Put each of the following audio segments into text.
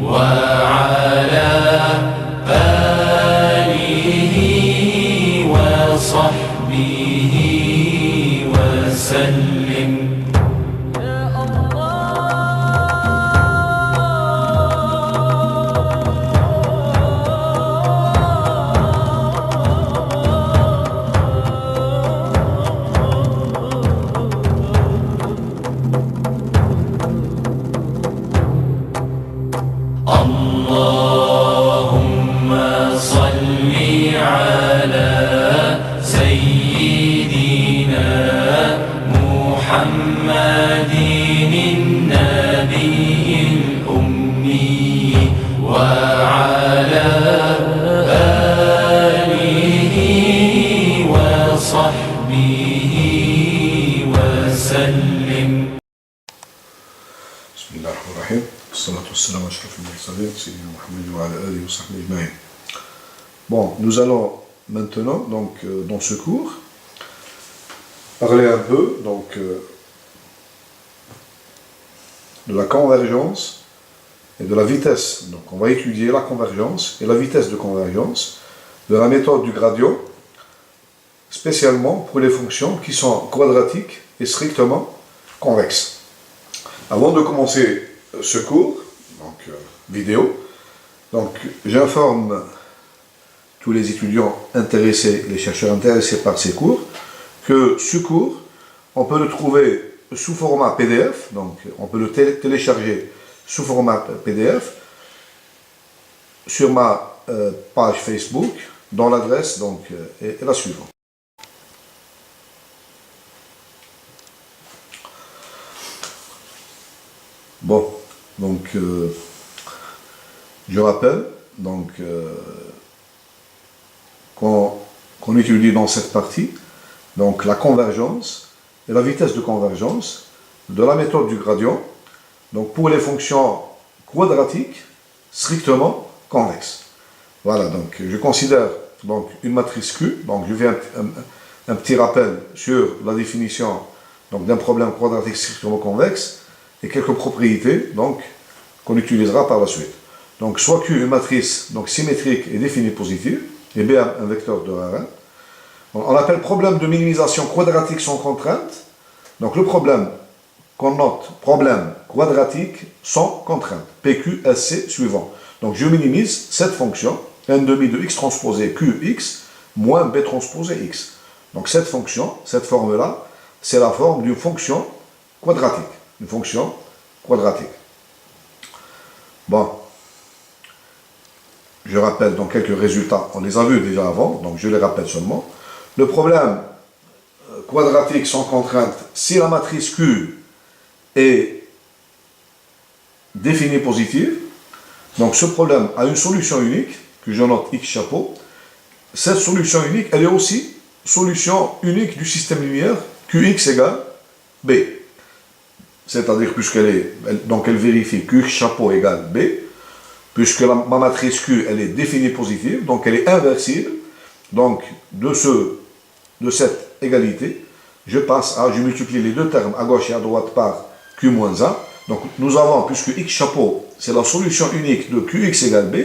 وعلى آله وصحبه وسلم. اللهم صل على سيدنا محمد النبي الأمي وعلى آله وصحبه وسلم. بسم الله الرحمن الرحيم. الصلاة والسلام على أشرف المرسلين سيدنا محمد وعلى آله وصحبه أجمعين. Bon, nous allons maintenant, donc, dans ce cours, parler un peu de la convergence et de la vitesse. Donc, on va étudier la convergence et la vitesse de convergence de la méthode du gradient, spécialement pour les fonctions qui sont quadratiques et strictement convexes. Avant de commencer ce cours, donc vidéo, donc j'informe tous les étudiants intéressés, les chercheurs intéressés par ces cours, que ce cours, on peut le trouver sous format PDF, donc on peut le télécharger sous format PDF sur ma page Facebook, dont l'adresse donc est la suivante. Bon, donc je rappelle donc qu'on étudie dans cette partie donc la convergence et la vitesse de convergence de la méthode du gradient, donc pour les fonctions quadratiques strictement convexes. Voilà, donc je considère donc une matrice Q, donc je fais un petit rappel sur la définition donc d'un problème quadratique strictement convexe et quelques propriétés donc qu'on utilisera par la suite. Donc soit Q une matrice donc symétrique et définie positive, et B un vecteur de Rn. On l'appelle problème de minimisation quadratique sans contrainte. Donc le problème qu'on note, problème quadratique sans contrainte, PQSC suivant. Donc je minimise cette fonction, n demi de x transposé QX moins B transposé x. Donc cette fonction, cette forme-là, c'est la forme d'une fonction quadratique. Une fonction quadratique. Bon, je rappelle donc quelques résultats, on les a vus déjà avant, donc je les rappelle seulement. Le problème quadratique sans contrainte, si la matrice Q est définie positive, donc ce problème a une solution unique, que je note X chapeau. Cette solution unique, elle est aussi solution unique du système linéaire QX égale B. C'est-à-dire elle vérifie Q chapeau égale B, puisque ma matrice Q, elle est définie positive, donc elle est inversible. Donc de cette égalité, je multiplie les deux termes à gauche et à droite par Q moins 1. Donc nous avons, puisque X chapeau, c'est la solution unique de QX égale B,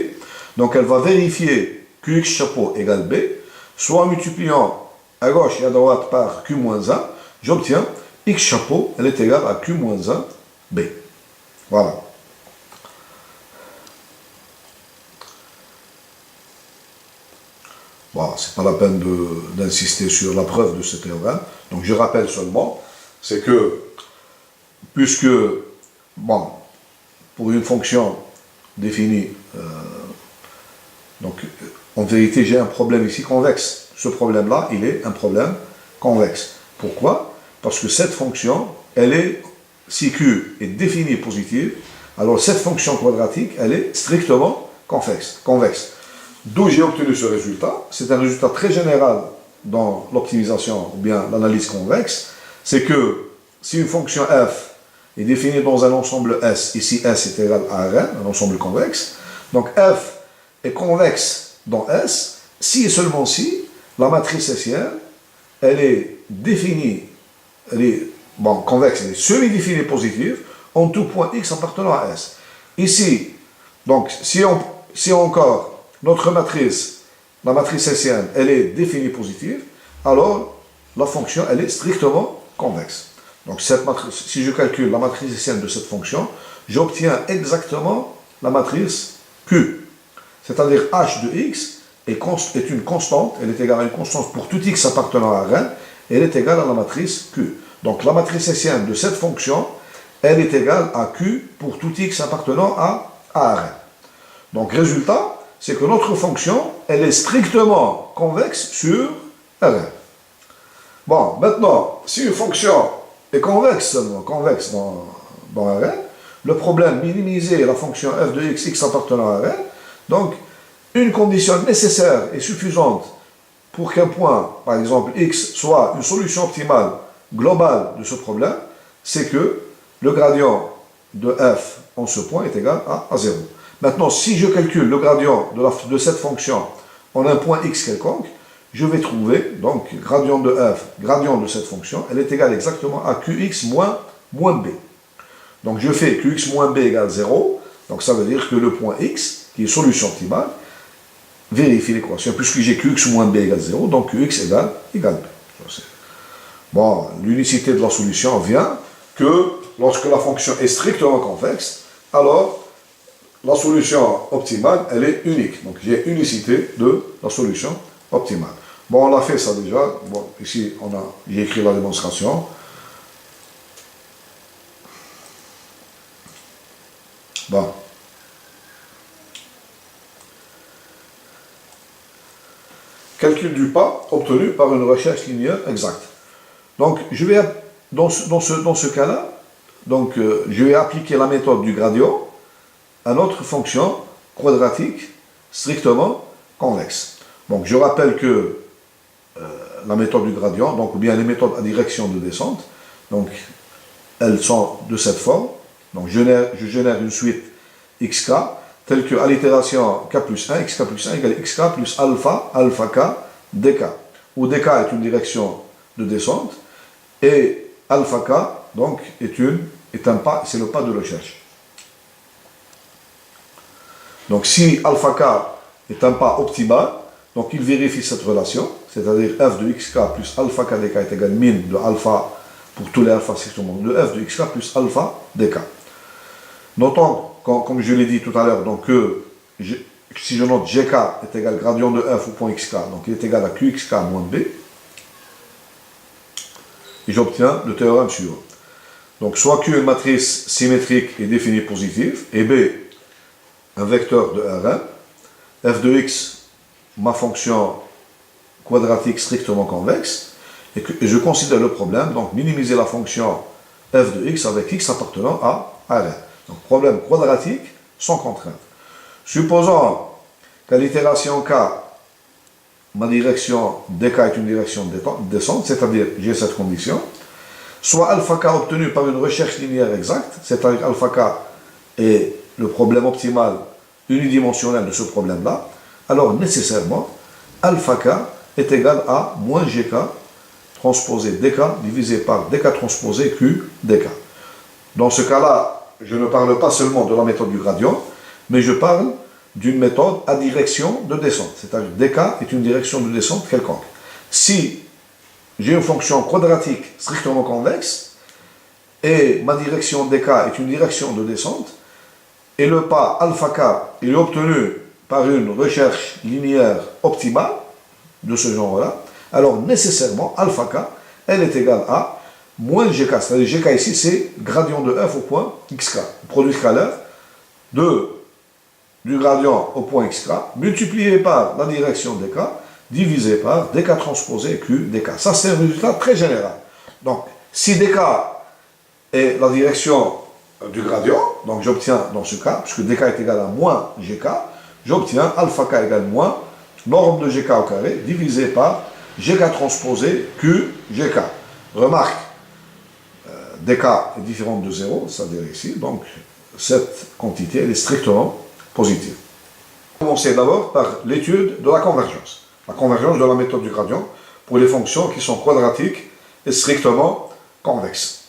donc elle va vérifier QX chapeau égale B, soit en multipliant à gauche et à droite par Q moins 1, j'obtiens X chapeau, elle est égale à Q moins 1 B. Voilà. Bon, c'est pas la peine d'insister sur la preuve de ce théorème. Donc je rappelle seulement, c'est que, puisque, bon, pour une fonction définie, donc en vérité j'ai un problème ici convexe. Ce problème-là, il est un problème convexe. Pourquoi? Parce que cette fonction, si Q est définie positive, alors cette fonction quadratique, elle est strictement convexe. D'où j'ai obtenu ce résultat. C'est un résultat très général dans l'optimisation ou bien l'analyse convexe. C'est que si une fonction f est définie dans un ensemble S, ici S est égal à Rn, un ensemble convexe, donc f est convexe dans S, si et seulement si la matrice essière, elle est définie, convexe, elle est semi-définie positive en tout point x appartenant à S. Ici, Donc, si encore notre matrice, la matrice hessienne, elle est définie positive, alors la fonction, elle est strictement convexe. Donc, cette matrice, si je calcule la matrice hessienne de cette fonction, j'obtiens exactement la matrice Q. C'est-à-dire h de x est une constante, elle est égale à une constante pour tout x appartenant à Rn, et elle est égale à la matrice Q. Donc, la matrice hessienne de cette fonction, elle est égale à Q pour tout x appartenant à Rn. Donc, résultat, c'est que notre fonction, elle est strictement convexe sur Rn. Bon, maintenant, si une fonction est convexe seulement, convexe dans Rn, le problème, minimiser la fonction f de x, x appartenant à Rn, donc, une condition nécessaire et suffisante pour qu'un point, par exemple x, soit une solution optimale globale de ce problème, c'est que le gradient de f en ce point est égal à 0. Maintenant, si je calcule le gradient de cette fonction en un point x quelconque, je vais trouver, donc, gradient de f, gradient de cette fonction, elle est égale exactement à qx moins b. Donc, je fais qx moins b égale 0, donc ça veut dire que le point x, qui est solution optimale, vérifie l'équation, puisque j'ai qx moins b égale 0, donc qx égale b. Bon, l'unicité de la solution vient que lorsque la fonction est strictement convexe, alors la solution optimale, elle est unique. Donc j'ai unicité de la solution optimale. Bon, on a fait ça déjà. Bon, ici, j'ai écrit la démonstration. Bon. Calcul du pas obtenu par une recherche linéaire exacte. Donc, je vais, dans ce cas-là, donc, je vais appliquer la méthode du gradient à notre fonction quadratique strictement convexe. Donc, je rappelle que la méthode du gradient, donc, ou bien les méthodes à direction de descente, donc, elles sont de cette forme. Donc, je génère une suite xk, telle que à l'itération k plus 1, xk plus 1 égale xk plus alpha, alpha k, dk, où dk est une direction de descente, et alpha k, donc, est un pas, c'est le pas de recherche. Donc, si alpha k est un pas optimal, donc il vérifie cette relation, c'est-à-dire f de xk plus alpha k dk est égal à min de alpha pour tous les alpha strictement de f de xk plus alpha dk. Notons, comme je l'ai dit tout à l'heure, donc si je note gk est égal gradient de f au point xk, donc il est égal à qxk moins b, et j'obtiens le théorème suivant. Donc soit Q est une matrice symétrique et définie positive, et B un vecteur de Rn, f de x, ma fonction quadratique strictement convexe, et je considère le problème, donc minimiser la fonction f de x avec x appartenant à Rn. Donc problème quadratique sans contrainte. Supposons qu'à l'itération k, ma direction dk est une direction de descente, c'est-à-dire j'ai cette condition, soit alpha k obtenu par une recherche linéaire exacte, c'est-à-dire alpha k est le problème optimal unidimensionnel de ce problème-là, alors nécessairement, alpha k est égal à moins gk transposé dk divisé par dk transposé q dk. Dans ce cas-là, je ne parle pas seulement de la méthode du gradient, mais je parle d'une méthode à direction de descente, c'est-à-dire dk est une direction de descente quelconque. Si j'ai une fonction quadratique strictement convexe, et ma direction dk est une direction de descente, et le pas alpha k il est obtenu par une recherche linéaire optimale de ce genre-là, alors nécessairement alpha k, elle est égale à moins gk, c'est-à-dire gk ici c'est gradient de f au point xk, produit scalaire du gradient au point xk, multiplié par la direction dk, divisé par dk transposé q dk. Ça c'est un résultat très général. Donc si dk est la direction du gradient, donc j'obtiens dans ce cas, puisque dk est égal à moins gk, j'obtiens alpha k égale moins norme de gk au carré divisé par gk transposé q gk. Remarque, dk est différente de 0, c'est-à-dire ici, donc cette quantité elle est strictement positive. On va commencer d'abord par l'étude de la convergence de la méthode du gradient pour les fonctions qui sont quadratiques et strictement convexes.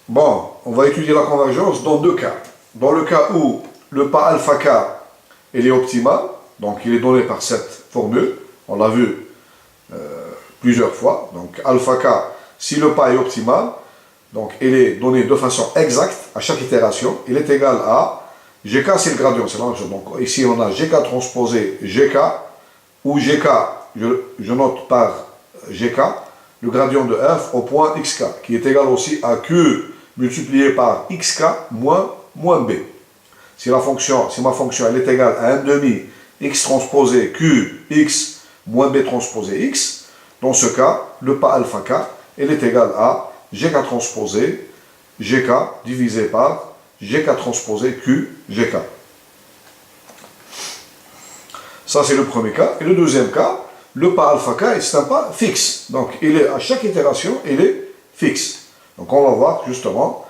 Bon, on va étudier la convergence dans deux cas. Dans le cas où le pas alpha k il est optimal, donc il est donné par cette formule, on l'a vu plusieurs fois, donc alpha k, si le pas est optimal, donc il est donné de façon exacte à chaque itération, il est égal à gk, c'est le gradient, c'est la même chose. Donc ici on a gk transposé gk, où gk, je note par gk, le gradient de f au point xk, qui est égal aussi à q multiplié par xk moins b. Si ma fonction elle est égale à 1 demi x transposé q x moins b transposé x, dans ce cas, le pas alpha k, il est égal à gk transposé gk divisé par gk transposé q gk. Ça c'est le premier cas. Et le deuxième cas, le pas alpha k, c'est un pas fixe. Donc il est, à chaque itération, il est fixe. Donc on va voir justement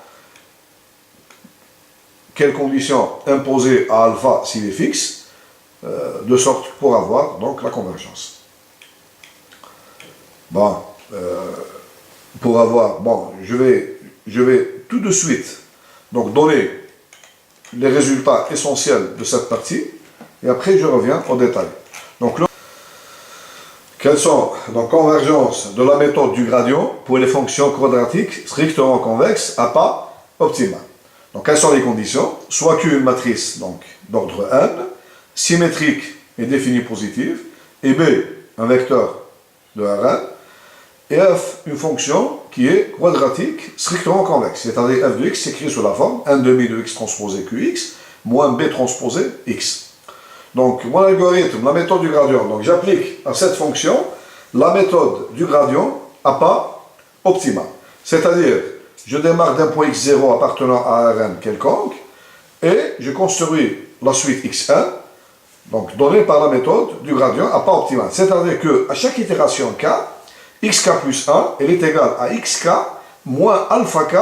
quelles conditions imposer à alpha s'il est fixe, de sorte pour avoir donc la convergence. Bon, pour avoir, bon, je vais tout de suite donc donner les résultats essentiels de cette partie, et après je reviens au détail. Donc, quelles sont donc convergence de la méthode du gradient pour les fonctions quadratiques strictement convexes à pas optimales. Donc, quelles sont les conditions? Soit Q une matrice donc d'ordre n, symétrique et définie positive, et B un vecteur de Rn, et F une fonction qui est quadratique strictement convexe, c'est-à-dire f de x s'écrit sous la forme 1 demi de x transposé qx moins b transposé x. Donc, mon algorithme, la méthode du gradient, donc j'applique à cette fonction la méthode du gradient à pas optimal. C'est-à-dire, je démarre d'un point x0 appartenant à Rn quelconque, et je construis la suite x1, donc donnée par la méthode du gradient à pas optimal. C'est-à-dire qu'à chaque itération k, xk plus 1, elle est égale à xk moins alpha k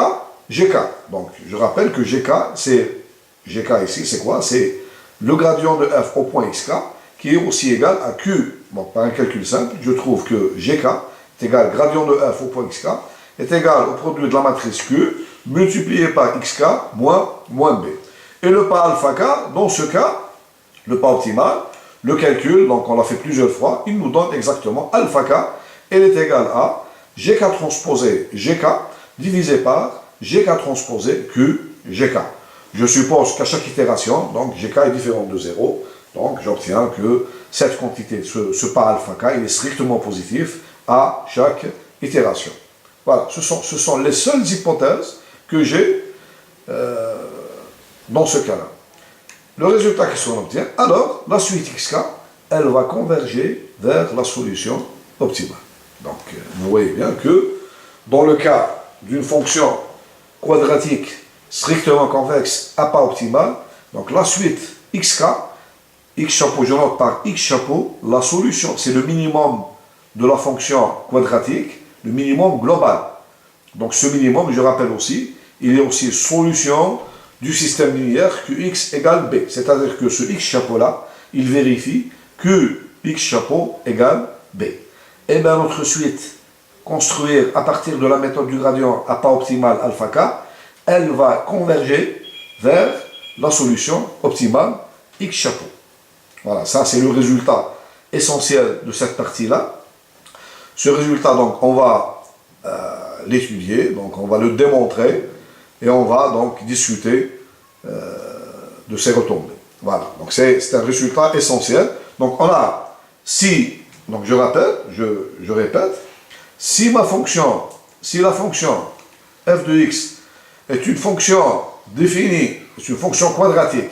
gk. Donc, je rappelle que gk, c'est gk ici, c'est quoi? C'est le gradient de f au point xk, qui est aussi égal à q. Bon, par un calcul simple, je trouve que gk est égal à gradient de f au point xk est égal au produit de la matrice q multiplié par xk moins b. Et le pas alpha k, dans ce cas, le pas optimal, le calcul, donc on l'a fait plusieurs fois, il nous donne exactement alpha k, elle est égale à gk transposé gk divisé par gk transposé q gk. Je suppose qu'à chaque itération, donc gk est différent de 0, donc j'obtiens que cette quantité, ce pas alpha k, il est strictement positif à chaque itération. Voilà, ce sont les seules hypothèses que j'ai dans ce cas-là. Le résultat qu'est-ce qu'on obtient? Alors, la suite xk, elle va converger vers la solution optimale. Donc, vous voyez bien que dans le cas d'une fonction quadratique strictement convexe à pas optimale, donc la suite xk, x chapeau, je note par x chapeau, la solution, c'est le minimum de la fonction quadratique, le minimum global. Donc ce minimum, je rappelle aussi, il est aussi solution du système linéaire qx égale b. C'est-à-dire que ce x chapeau-là, il vérifie que x chapeau égale b. Et bien notre suite, construire à partir de la méthode du gradient à pas optimal alpha k, elle va converger vers la solution optimale x chapeau. Voilà, ça c'est le résultat essentiel de cette partie-là. Ce résultat, donc, on va l'étudier, donc on va le démontrer, et on va donc discuter de ses retombées. Voilà, donc c'est un résultat essentiel. Donc on a, si, donc je répète, si la fonction f de x est une fonction définie, c'est une fonction quadratique,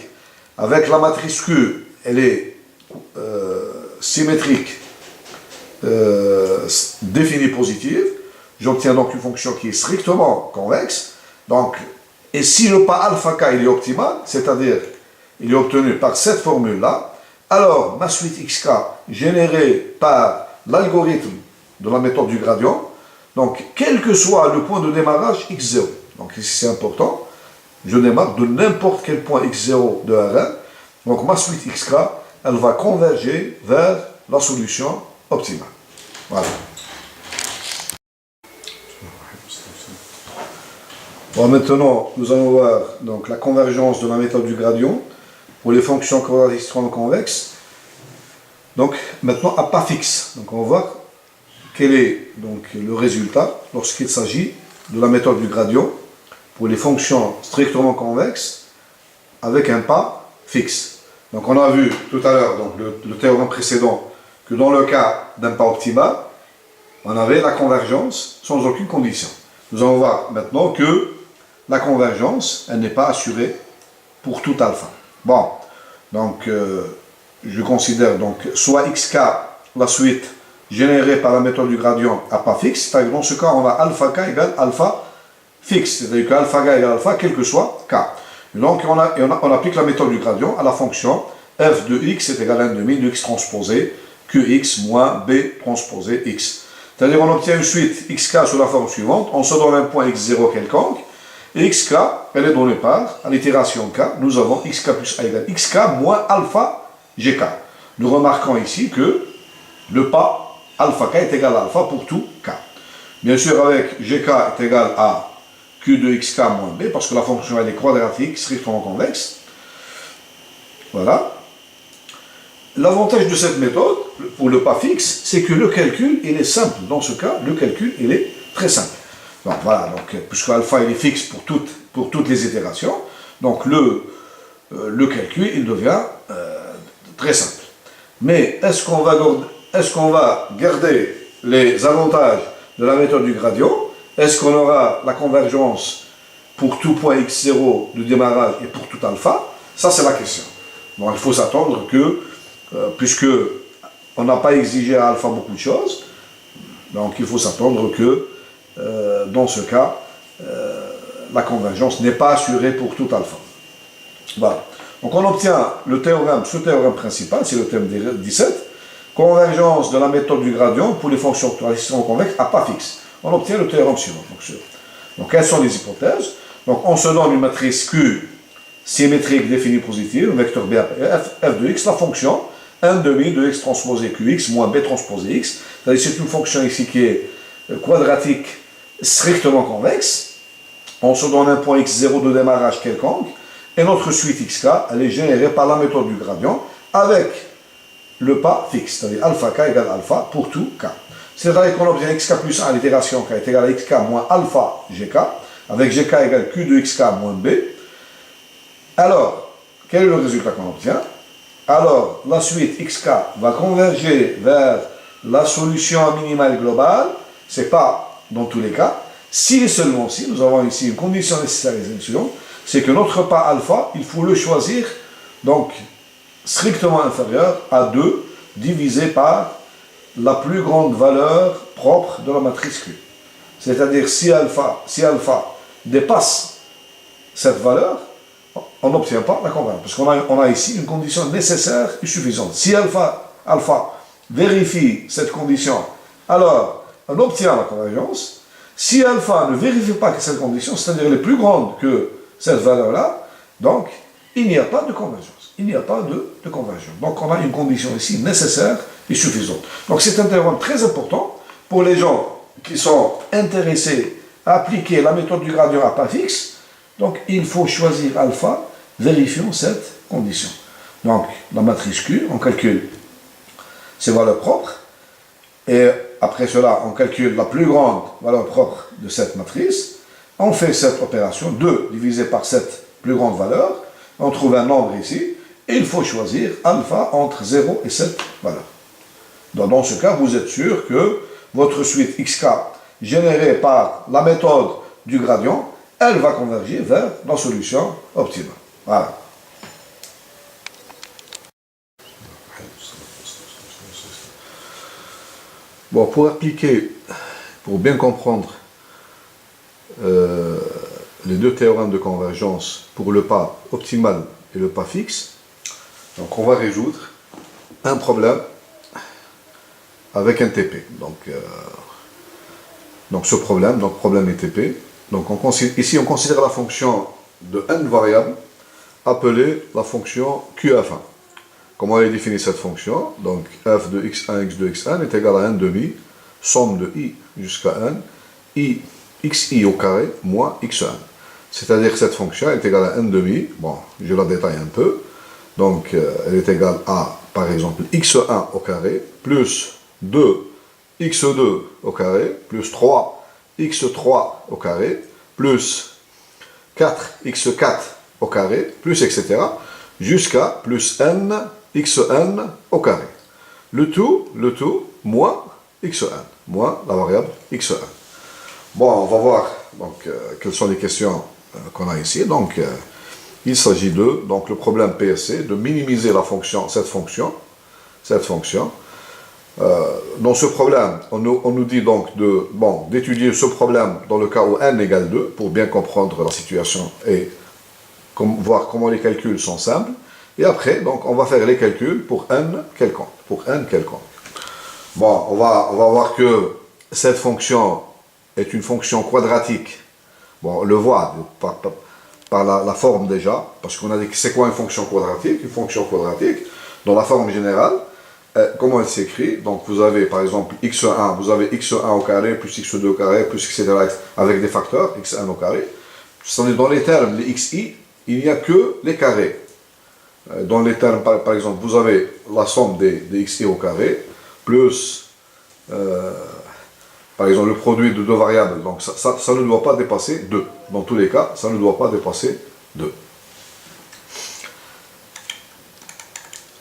avec la matrice Q, elle est symétrique, définie positive, j'obtiens donc une fonction qui est strictement convexe, donc, et si le pas alpha k il est optimal, c'est-à-dire il est obtenu par cette formule-là, alors ma suite xk générée par l'algorithme de la méthode du gradient, donc quel que soit le point de démarrage x0, donc ici c'est important, je démarre de n'importe quel point x0 de Rn, donc ma suite xk, elle va converger vers la solution optimale. Voilà. Bon, maintenant, nous allons voir donc, la convergence de la méthode du gradient pour les fonctions quadratiques convexes. Donc, maintenant, à pas fixe. Donc, on va voir quel est donc, le résultat lorsqu'il s'agit de la méthode du gradient pour les fonctions strictement convexes avec un pas fixe. Donc, on a vu tout à l'heure, donc le théorème précédent, que dans le cas d'un pas optimal, on avait la convergence sans aucune condition. Nous allons voir maintenant que la convergence, elle n'est pas assurée pour tout alpha. Bon, donc je considère donc soit xk, la suite générée par la méthode du gradient à pas fixe, c'est-à-dire dans ce cas on a alpha k égale alpha fixe, c'est-à-dire que alpha k égale alpha, quel que soit k. Et donc on applique la méthode du gradient à la fonction f de x est égal à 1/2 de x transposé qx moins b transposé x. C'est-à-dire on obtient une suite xk sous la forme suivante, on se donne un point x0 quelconque, et xk, elle est donnée par, à l'itération k, nous avons xk plus a égale xk moins alpha gk. Nous remarquons ici que le pas alpha k est égal à alpha pour tout k. Bien sûr, avec gk est égal à q de xk moins b, parce que la fonction elle est quadratique, strictement convexe. Voilà. L'avantage de cette méthode, pour le pas fixe, c'est que le calcul, il est simple. Dans ce cas, le calcul, il est très simple. Donc voilà, donc, puisque alpha, il est fixe pour toutes les itérations, donc le calcul, il devient très simple. Mais est-ce qu'on va garder les avantages de la méthode du gradient? Est-ce qu'on aura la convergence pour tout point x0 de démarrage et pour tout alpha? Ça, c'est la question. Bon, il faut s'attendre que puisque on n'a pas exigé à alpha beaucoup de choses, donc il faut s'attendre que dans ce cas, la convergence n'est pas assurée pour tout alpha. Voilà. Donc on obtient ce théorème principal, c'est le théorème 17, convergence de la méthode du gradient pour les fonctions convexes à pas fixe. On obtient le théorème suivant. Donc quelles sont les hypothèses? Donc on se donne une matrice Q symétrique définie positive, un vecteur B f de x, la fonction 1/2 de x transposé qx moins b transposé x. C'est-à-dire c'est une fonction ici qui est quadratique strictement convexe. On se donne un point x0 de démarrage quelconque. Et notre suite xk, elle est générée par la méthode du gradient avec le pas fixe. C'est-à-dire alpha k égale alpha pour tout k. C'est-à-dire qu'on obtient xk plus 1 à l'itération k est égale à xk moins alpha gk, avec gk égale q de xk moins b. Alors, quel est le résultat qu'on obtient? Alors, la suite xk va converger vers la solution minimale globale, c'est pas dans tous les cas, si et seulement si, nous avons ici une condition nécessaire suivante, c'est que notre pas alpha, il faut le choisir, donc strictement inférieur à 2, divisé par la plus grande valeur propre de la matrice Q. C'est-à-dire, si alpha dépasse cette valeur, on n'obtient pas la convergence, parce qu'on a ici une condition nécessaire et suffisante. Si alpha vérifie cette condition, alors on obtient la convergence. Si alpha ne vérifie pas que cette condition, c'est-à-dire elle est plus grande que cette valeur-là, donc il n'y a pas de convergence. Il n'y a pas de convergence. Donc on a une condition ici nécessaire et suffisante. Donc c'est un théorème très important pour les gens qui sont intéressés à appliquer la méthode du gradient à pas fixe. Donc, il faut choisir alpha, vérifions cette condition. Donc, la matrice Q, on calcule ses valeurs propres, et après cela, on calcule la plus grande valeur propre de cette matrice, on fait cette opération, 2 divisé par cette plus grande valeur, on trouve un nombre ici, et il faut choisir alpha entre 0 et cette valeur. Donc, dans ce cas, vous êtes sûr que votre suite xk, générée par la méthode du gradient, elle va converger vers la solution optimale. Voilà. Bon, pour bien comprendre les deux théorèmes de convergence pour le pas optimal et le pas fixe, donc on va résoudre un problème avec un TP. Donc ce problème, problème est TP. Donc ici on considère la fonction de n variables appelée la fonction QF1. Comment est définie cette fonction? Donc f de x1, x de xn est égal à 1/2, somme de i jusqu'à n, i xi au carré moins xn. c'est-à-dire que cette fonction est égale à n demi, bon, je la détaille un peu, donc elle est égale à, par exemple, x1 au carré, plus 2x2 au carré, plus 3x3 au carré, plus 4x4 au carré, plus etc., jusqu'à plus n xn au carré. Le tout, moins xn, moins la variable xn. Bon, on va voir donc, quelles sont les questions qu'on a ici. Donc, il s'agit de, donc le problème PSC, de minimiser la fonction, cette fonction. Dans ce problème, on nous dit donc d'étudier ce problème dans le cas où n égale 2, pour bien comprendre la situation et voir comment les calculs sont simples. Et après, donc, on va faire les calculs pour n quelconque. Bon, on va voir que cette fonction est une fonction quadratique. Bon, on le voit par la forme déjà, parce qu'on a dit que c'est quoi une fonction quadratique? Une fonction quadratique, dans la forme générale, comment elle s'écrit? Donc vous avez par exemple x1, vous avez x1 au carré, plus x2 au carré, plus etc. avec des facteurs, x1 au carré. C'est-à-dire dans les termes, les xi, il n'y a que les carrés. Dans les termes, par exemple, vous avez la somme des xi au carré, plus, par exemple, le produit de deux variables. Donc ça ne doit pas dépasser 2. Dans tous les cas, ça ne doit pas dépasser 2.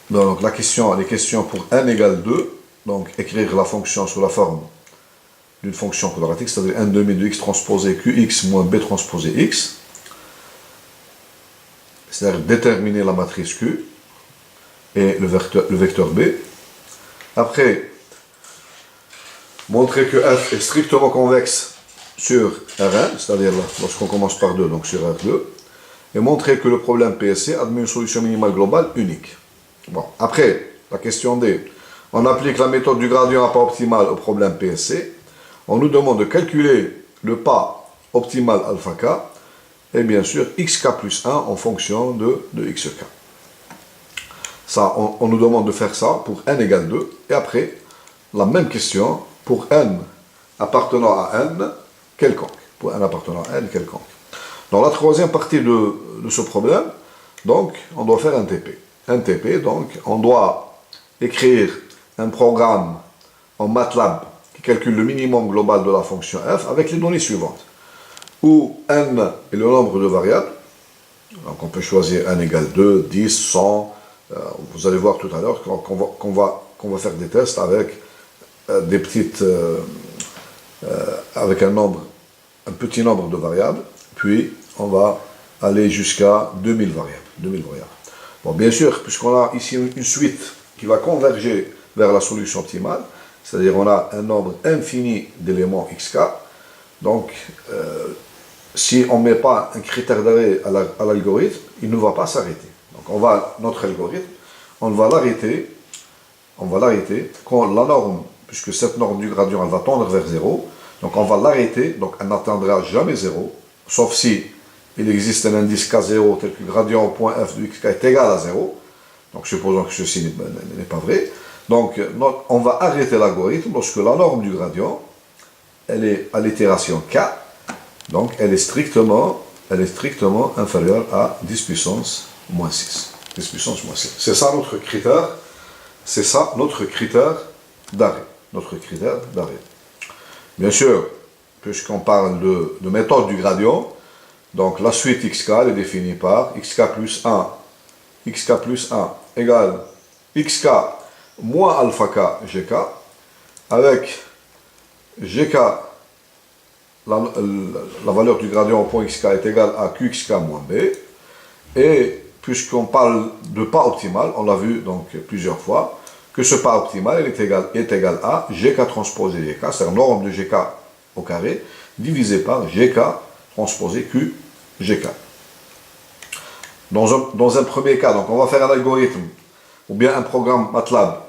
Donc les questions pour n égale 2, donc écrire la fonction sous la forme d'une fonction quadratique, c'est-à-dire n demi de x transposé qx moins b transposé x, c'est-à-dire déterminer la matrice Q et le vecteur B. Après, montrer que f est strictement convexe sur Rn, c'est-à-dire lorsqu'on commence par 2, donc sur R2, et montrer que le problème PSC admet une solution minimale globale unique. Bon, après, la question D, on applique la méthode du gradient à pas optimal au problème PSC, on nous demande de calculer le pas optimal alpha k, et bien sûr xk plus 1 en fonction de xk. Ça, on nous demande de faire ça pour n égale 2, et après, la même question pour n appartenant à n quelconque. Dans la troisième partie de ce problème, donc, on doit faire un TP. Donc, on doit écrire un programme en MATLAB qui calcule le minimum global de la fonction f avec les données suivantes. Où n est le nombre de variables, donc on peut choisir n égale 2, 10, 100, vous allez voir tout à l'heure qu'on va faire des tests avec des petites, avec un petit nombre de variables, puis on va aller jusqu'à 2000 variables. Bon, bien sûr, puisqu'on a ici une suite qui va converger vers la solution optimale, c'est-à-dire on a un nombre infini d'éléments xk, donc si on ne met pas un critère d'arrêt à l'algorithme, il ne va pas s'arrêter. Donc notre algorithme, on va l'arrêter quand la norme, puisque cette norme du gradient, elle va tendre vers 0, donc on va l'arrêter, donc elle n'atteindra jamais 0, sauf si il existe un indice K0 tel que gradient au point f de xk est égal à 0, donc supposons que ceci n'est pas vrai. Donc on va arrêter l'algorithme lorsque la norme du gradient, elle est à l'itération k, donc elle est strictement inférieure à 10 puissance moins 6. C'est ça notre critère d'arrêt. Bien sûr, puisqu'on parle de méthode du gradient, donc la suite xk est définie par xk plus 1 égale xk moins alpha k gk, avec gk, la valeur du gradient au point xk est égale à qxk moins b, et puisqu'on parle de pas optimal, on l'a vu donc plusieurs fois, que ce pas optimal est égal à gk transposé gk, c'est-à-dire norme de gk au carré, divisé par gk transposé qgk. Dans un premier cas, donc on va faire un algorithme, ou bien un programme MATLAB,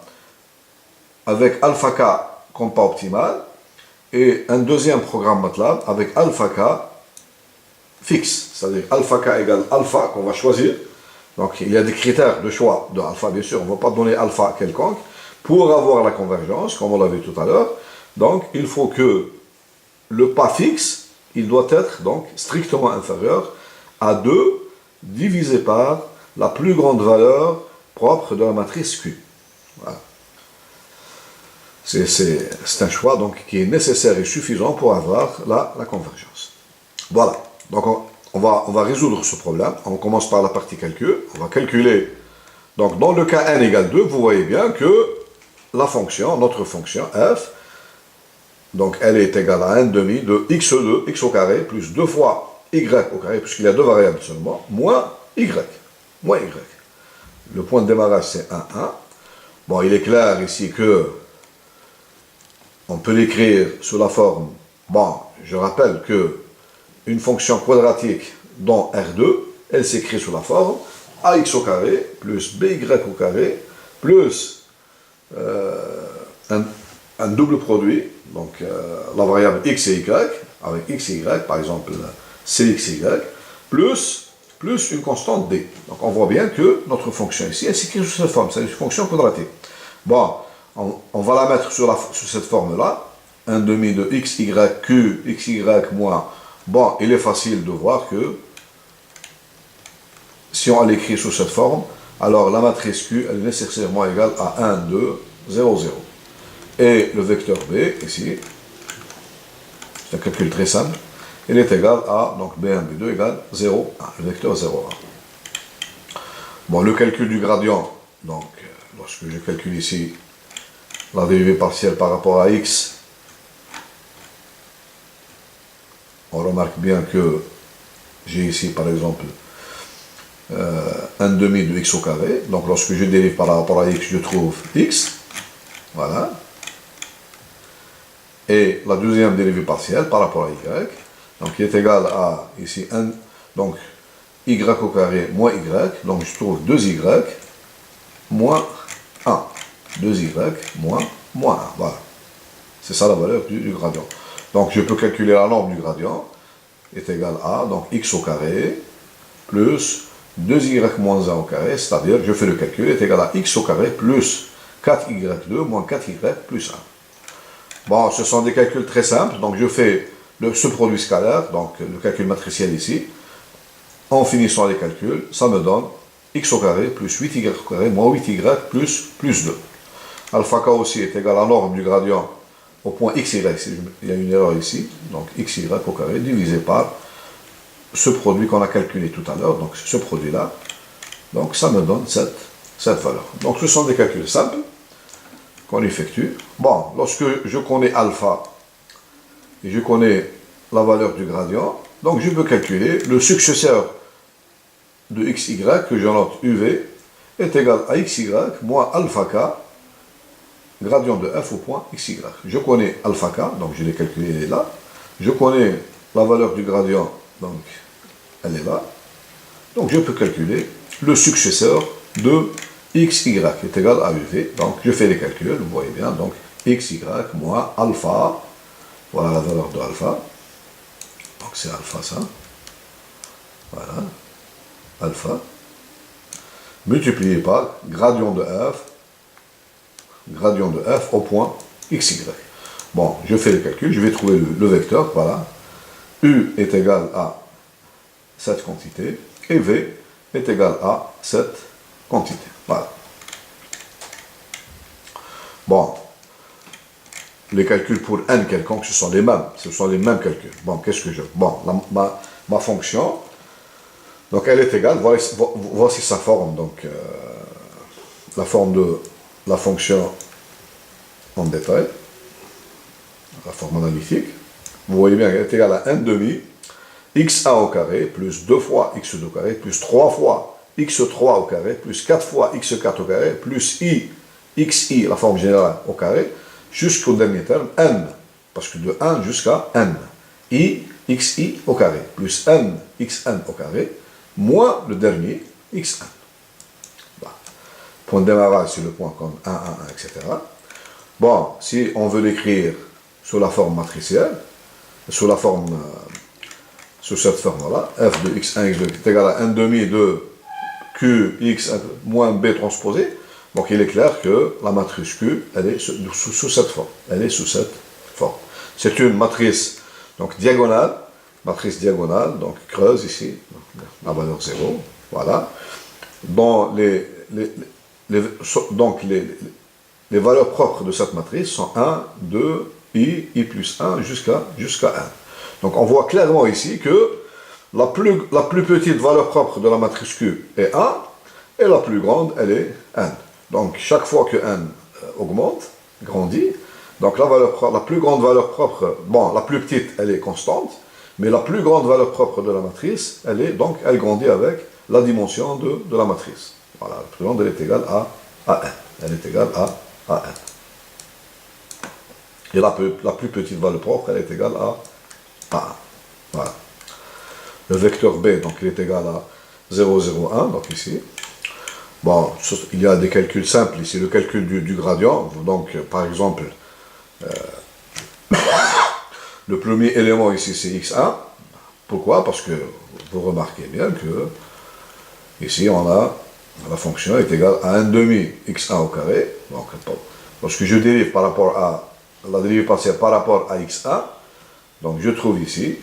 avec alpha k comme pas optimal, et un deuxième programme MATLAB avec alpha k fixe, c'est-à-dire alpha k égale alpha qu'on va choisir. Donc il y a des critères de choix de alpha, bien sûr, on ne va pas donner alpha quelconque. Pour avoir la convergence, comme on l'a vu tout à l'heure, donc il faut que le pas fixe il doit être donc strictement inférieur à 2 divisé par la plus grande valeur propre de la matrice Q. Voilà. C'est un choix donc, qui est nécessaire et suffisant pour avoir la convergence. Voilà, donc on va résoudre ce problème. On commence par la partie calcul. On va calculer, donc dans le cas n égale 2, vous voyez bien que la fonction, notre fonction f, donc elle est égale à 1 demi de x2, x au carré, plus 2 fois y au carré, puisqu'il y a deux variables seulement, moins y. Moins y. Le point de démarrage c'est 1, 1. Bon, il est clair ici que on peut l'écrire sous la forme, bon, je rappelle que une fonction quadratique dans R2, elle s'écrit sous la forme ax au carré plus by au carré plus un double produit, donc la variable x et y, avec x et y, par exemple cxy, plus une constante d. Donc on voit bien que notre fonction ici, elle s'écrit sous cette forme, c'est une fonction quadratique. Bon, on va la mettre sur cette forme-là, 1 demi de x, y, q, x, y, moins. Bon, il est facile de voir que si on l'écrit sous cette forme, alors la matrice Q, elle est nécessairement égale à 1, 2, 0, 0. Et le vecteur B, ici, c'est un calcul très simple, il est égal à, donc B1, B2 égale 0, 1, le vecteur 0, 1. Bon, le calcul du gradient, donc, lorsque je calcule ici la dérivée partielle par rapport à x, on remarque bien que j'ai ici, par exemple, 1 demi de x au carré. Donc, lorsque je dérive par rapport à x, je trouve x. Voilà. Et la deuxième dérivée partielle par rapport à y, donc qui est égal à, ici, 1, donc, y au carré moins y. Donc, je trouve 2y moins 1. 2y moins 1. Voilà. C'est ça la valeur du gradient. Donc, je peux calculer la norme du gradient est égale à, donc, x au carré plus 2y moins 1 au carré, c'est-à-dire, je fais le calcul, est égal à x au carré plus 4y2 moins 4y plus 1. Bon, ce sont des calculs très simples, donc je fais ce produit scalaire, donc le calcul matriciel ici. En finissant les calculs, ça me donne x au carré plus 8y au carré moins 8y plus 2. Alpha k aussi est égal à la norme du gradient au point xy, il y a une erreur ici, donc xy au carré divisé par ce produit qu'on a calculé tout à l'heure, donc ce produit-là, donc ça me donne cette valeur. Donc ce sont des calculs simples qu'on effectue. Bon, lorsque je connais alpha et je connais la valeur du gradient, donc je peux calculer le successeur de xy que je note uv est égal à xy moins alpha k gradient de f au point xy. Je connais alpha k, donc je l'ai calculé, elle est là. Je connais la valeur du gradient, donc elle est là. Donc je peux calculer le successeur de xy est égal à uv. Donc je fais les calculs, vous voyez bien, donc xy moins alpha, voilà la valeur de alpha. Donc c'est alpha ça. Voilà. Alpha. Multiplié par gradient de f au point xy. Bon, je fais le calcul, je vais trouver le vecteur, voilà. U est égal à cette quantité, et V est égal à cette quantité. Voilà. Bon, les calculs pour n quelconque, ce sont les mêmes calculs. Bon, qu'est-ce que je... Bon, ma fonction, donc elle est égale, voici sa forme, donc la forme de la fonction en détail, la forme analytique. Vous voyez bien qu'elle est égale à 1 demi x1 au carré plus 2 fois x2 au carré plus 3 fois x3 au carré plus 4 fois x4 au carré plus xi, la forme générale au carré, jusqu'au dernier terme, n, parce que de 1 jusqu'à n, xi au carré, plus n xn au carré, moins le dernier, xn. Voilà. Point de démarrage, c'est le point comme 1, 1, 1, etc. Bon, si on veut l'écrire sous la forme matricielle, sous cette forme-là, f de x1, x2 est égal à 1 demi de qx moins b transposé. Donc il est clair que la matrice Q, elle est sous cette forme. Elle est sous cette forme. C'est une matrice donc diagonale, matrice diagonale, donc creuse ici, la valeur 0, voilà. Dans donc les valeurs propres de cette matrice sont 1, 2, i plus 1 jusqu'à 1. Donc on voit clairement ici que la plus petite valeur propre de la matrice Q est 1, et la plus grande, elle est n. Donc chaque fois que n augmente, grandit, donc la plus grande valeur propre, bon, la plus petite, elle est constante, mais la plus grande valeur propre de la matrice, elle grandit avec la dimension de la matrice. Voilà, la plus grande, elle est égale à n. Elle est égale à n. Et la plus petite valeur propre, elle est égale à 1. Voilà. Le vecteur B, donc il est égal à 0, 0, 1, donc ici. Bon, il y a des calculs simples ici, le calcul du gradient. Donc, par exemple, le premier élément ici, c'est x1. Pourquoi? Parce que vous remarquez bien que ici, on a la fonction est égale à 1 demi x1 au carré. Donc, lorsque je dérive par rapport à la dérivée partielle par rapport à x1, donc je trouve ici,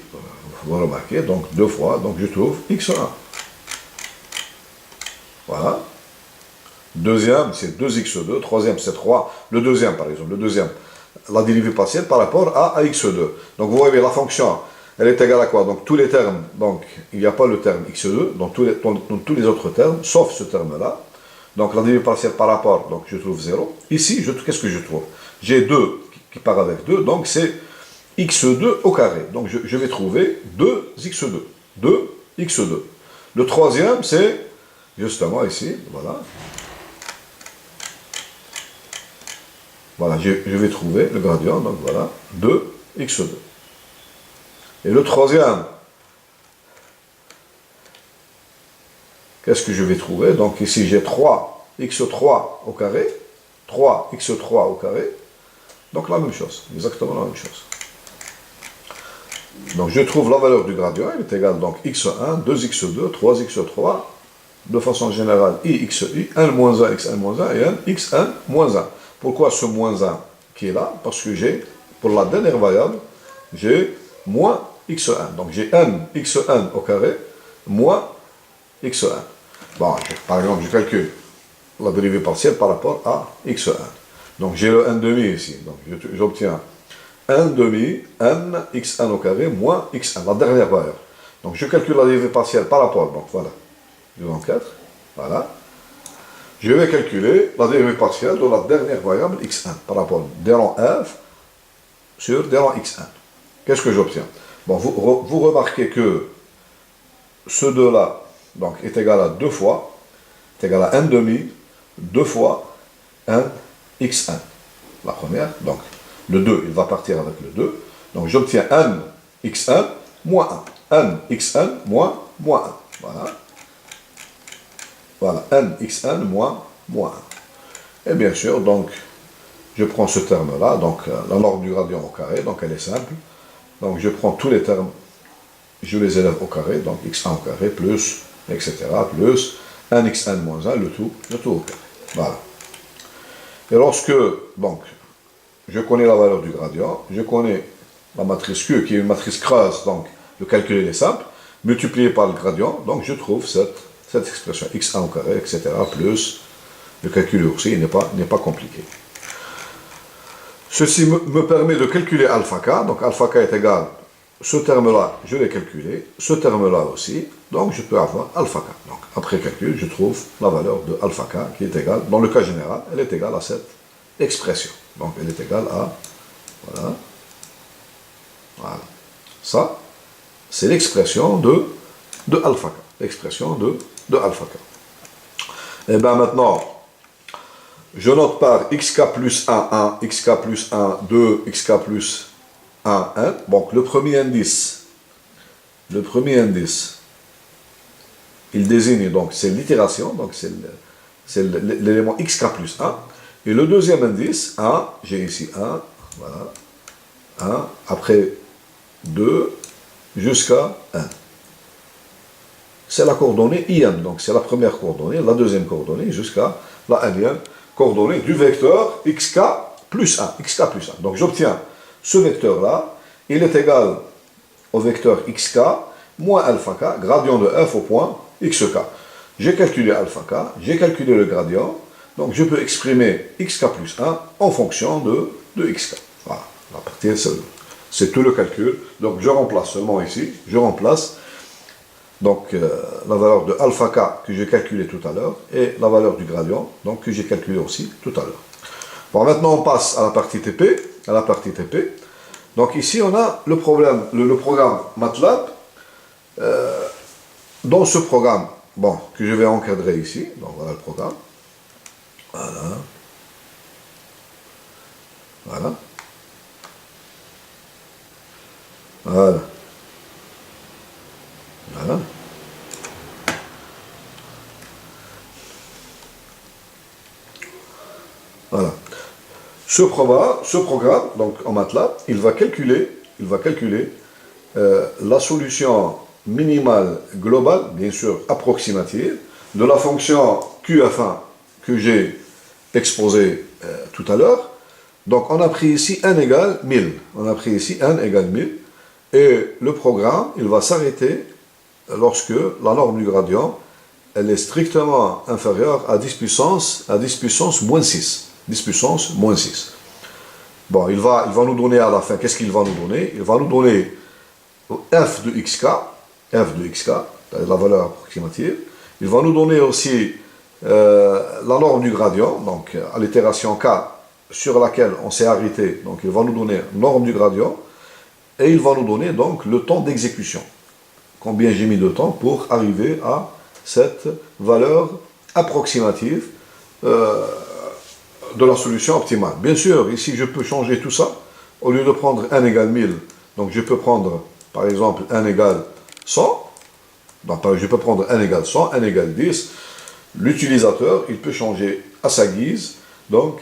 vous remarquez, donc 2 fois, donc je trouve x1. Voilà. Deuxième, c'est 2x2. Troisième, c'est 3. Le deuxième, par exemple. Le deuxième, la dérivée partielle par rapport à x2. Donc, vous voyez, la fonction, elle est égale à quoi? Donc, tous les termes, donc, il n'y a pas le terme x2 dans tous les autres termes, sauf ce terme-là. Donc, la dérivée partielle par rapport, donc, je trouve 0. Ici, qu'est-ce que je trouve? J'ai 2 qui part avec 2, donc c'est x2 au carré. Donc, je vais trouver 2x2. 2x2. Le troisième, c'est justement ici, voilà. Voilà, je vais trouver le gradient, donc voilà, 2x2. Et le troisième, qu'est-ce que je vais trouver? Donc ici, j'ai 3x3 au carré, 3x3 au carré, donc la même chose, exactement la même chose. Donc je trouve la valeur du gradient, elle est égale donc x1, 2x2, 3x3, de façon générale, ixi, 1 moins 1, xn moins 1 et 1, xn moins 1. Pourquoi ce moins 1 qui est là? Parce que j'ai, pour la dernière variable, j'ai moins x1. Donc j'ai n xn au carré moins x1. Bon, par exemple, je calcule la dérivée partielle par rapport à x1. Donc j'ai le n demi ici. Donc j'obtiens n demi n xn au carré moins xn, la dernière valeur. Donc je calcule la dérivée partielle par rapport, donc voilà, je vais en 4, voilà. Je vais calculer la dérivée partielle de la dernière variable x1 par rapport des rangs f sur des rangs xn. Qu'est-ce que j'obtiens? Bon, vous remarquez que ce 2-là donc, est égal à 2 fois, est égal à n demi, 2 fois n xn. La première, donc le 2, il va partir avec le 2. Donc j'obtiens n xn moins 1. n xn moins 1. Voilà. Voilà, n xn moins 1. Et bien sûr, donc, je prends ce terme-là, donc la norme du gradient au carré, donc elle est simple. Donc je prends tous les termes, je les élève au carré, donc x1 au carré, plus, etc., plus n xn moins 1, le tout au carré. Voilà. Et lorsque, donc, je connais la valeur du gradient, je connais la matrice Q, qui est une matrice creuse, donc le calcul est simple, multiplié par le gradient, donc je trouve cette expression x1 au carré, etc., plus le calcul aussi n'est pas compliqué. Ceci me permet de calculer alpha k, donc alpha k est égal, ce terme-là, je l'ai calculé, ce terme-là aussi, donc je peux avoir alpha k. Donc après calcul, je trouve la valeur de alpha k qui est égale, dans le cas général, elle est égale à cette expression. Donc elle est égale à, voilà, ça, c'est l'expression de alpha k, l'expression de alpha k. Et bien maintenant, je note par xk plus 1, 1, xk plus 1, 2, xk plus 1, 1. Donc le premier indice, il désigne, donc c'est l'itération, donc c'est l'élément xk plus 1. Et le deuxième indice, 1, j'ai ici 1, voilà, 1, après 2, jusqu'à 1. C'est la coordonnée IM, donc c'est la première coordonnée, la deuxième coordonnée, jusqu'à la nème coordonnée du vecteur xk plus 1, xk plus 1. Donc j'obtiens ce vecteur-là, il est égal au vecteur xk moins alpha k, gradient de f au point xk. J'ai calculé alpha k, j'ai calculé le gradient, donc je peux exprimer xk plus 1 en fonction de xk. Voilà, la partie c'est tout le calcul. Donc je remplace seulement ici, je remplace donc la valeur de alpha k que j'ai calculé tout à l'heure et la valeur du gradient donc que j'ai calculé aussi tout à l'heure. Bon, maintenant on passe à la partie TP, Donc ici on a le problème, le programme MATLAB. Dans ce programme, bon, que je vais encadrer ici, donc voilà le programme. Voilà. Voilà. Voilà. Voilà. Voilà. Ce programme, donc en MATLAB, il va calculer la solution minimale globale, bien sûr approximative, de la fonction QF1 que j'ai exposée tout à l'heure. Donc on a pris ici n égale 1000. On a pris ici n égale 1000. Et le programme, il va s'arrêter lorsque la norme du gradient, elle est strictement inférieure à 10 puissance moins 6. 10 puissance moins 6. Bon, il va nous donner à la fin, qu'est-ce qu'il va nous donner? Il va nous donner f de xk, la valeur approximative. Il va nous donner aussi la norme du gradient, donc à l'itération k sur laquelle on s'est arrêté. Donc il va nous donner norme du gradient et il va nous donner donc le temps d'exécution. Combien j'ai mis de temps pour arriver à cette valeur approximative de la solution optimale. Bien sûr, ici je peux changer tout ça. Au lieu de prendre n égale 1000, donc je peux prendre par exemple n égale 100. Donc je peux prendre n égale 100, n égale 10. L'utilisateur, il peut changer à sa guise donc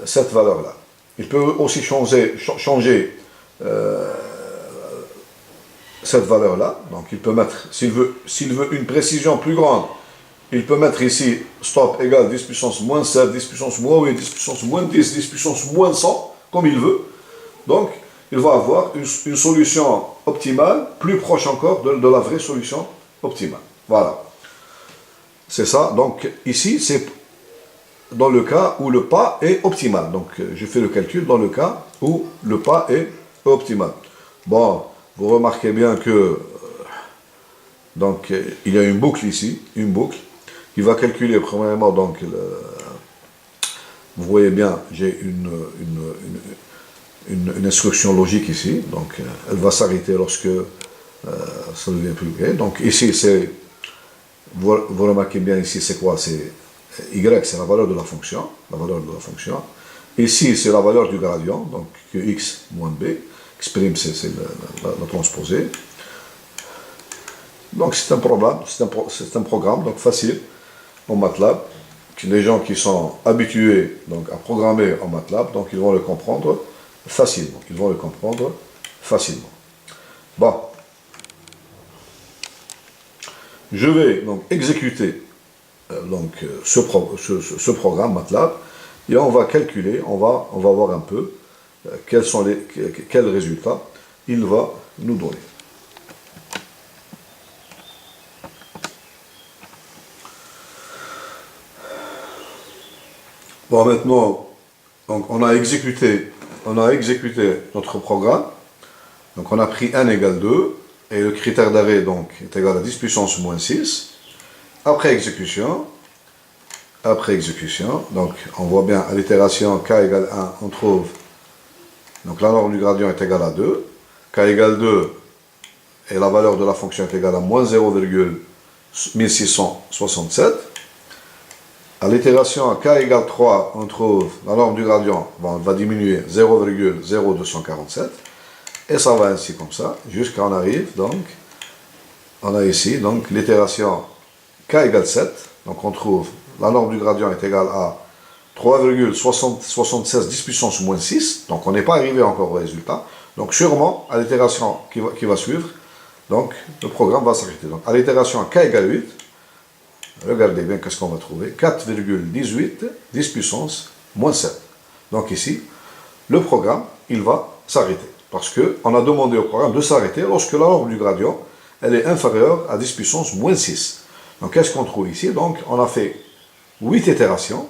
cette valeur-là. Il peut aussi changer cette valeur-là. Donc il peut mettre, s'il veut une précision plus grande, il peut mettre ici stop égale 10 puissance moins 7, 10 puissance moins 8, 10 puissance moins 10, 10 puissance moins 100, comme il veut. Donc il va avoir une solution optimale, plus proche encore de la vraie solution optimale. Voilà. C'est ça. Donc ici, c'est dans le cas où le pas est optimal. Donc je fais le calcul dans le cas où le pas est optimal. Bon, vous remarquez bien que donc il y a une boucle ici, une boucle qui va calculer premièrement donc vous voyez bien, j'ai une instruction logique ici, donc elle va s'arrêter lorsque ça devient plus vrai. Donc ici c'est, vous remarquez bien ici c'est quoi? C'est y, c'est la valeur de la fonction, Ici c'est la valeur du gradient, donc que x moins b, exprime c'est la transposée. Donc c'est un programme donc facile en MATLAB. Les gens qui sont habitués donc, à programmer en MATLAB, donc ils vont le comprendre facilement. Bon. Je vais donc exécuter ce programme MATLAB et on va calculer, on va voir un peu quels résultats il va nous donner. Bon, maintenant, donc on a exécuté notre programme. Donc on a pris n égale 2 et le critère d'arrêt donc est égal à 10 puissance moins 6. Après exécution, donc on voit bien à l'itération k égale 1, on trouve donc la norme du gradient est égale à 2, k égale 2 et la valeur de la fonction est égale à moins 0,1667. À l'itération k égale 3, on trouve la norme du gradient, bon, va diminuer 0,0247 et ça va ainsi comme ça jusqu'à on arrive donc on a ici donc l'itération k égale 7, donc on trouve la norme du gradient est égale à 3,76 10 puissance moins 6, donc on n'est pas arrivé encore au résultat, donc sûrement à l'itération qui va suivre, donc le programme va s'arrêter. Donc à l'itération k égale 8, regardez bien qu'est-ce qu'on va trouver, 4,18 10 puissance moins 7. Donc ici, le programme, il va s'arrêter. parce qu'on a demandé au programme de s'arrêter lorsque la norme du gradient elle est inférieure à 10 puissance moins 6. Donc qu'est-ce qu'on trouve ici? Donc on a fait 8 itérations.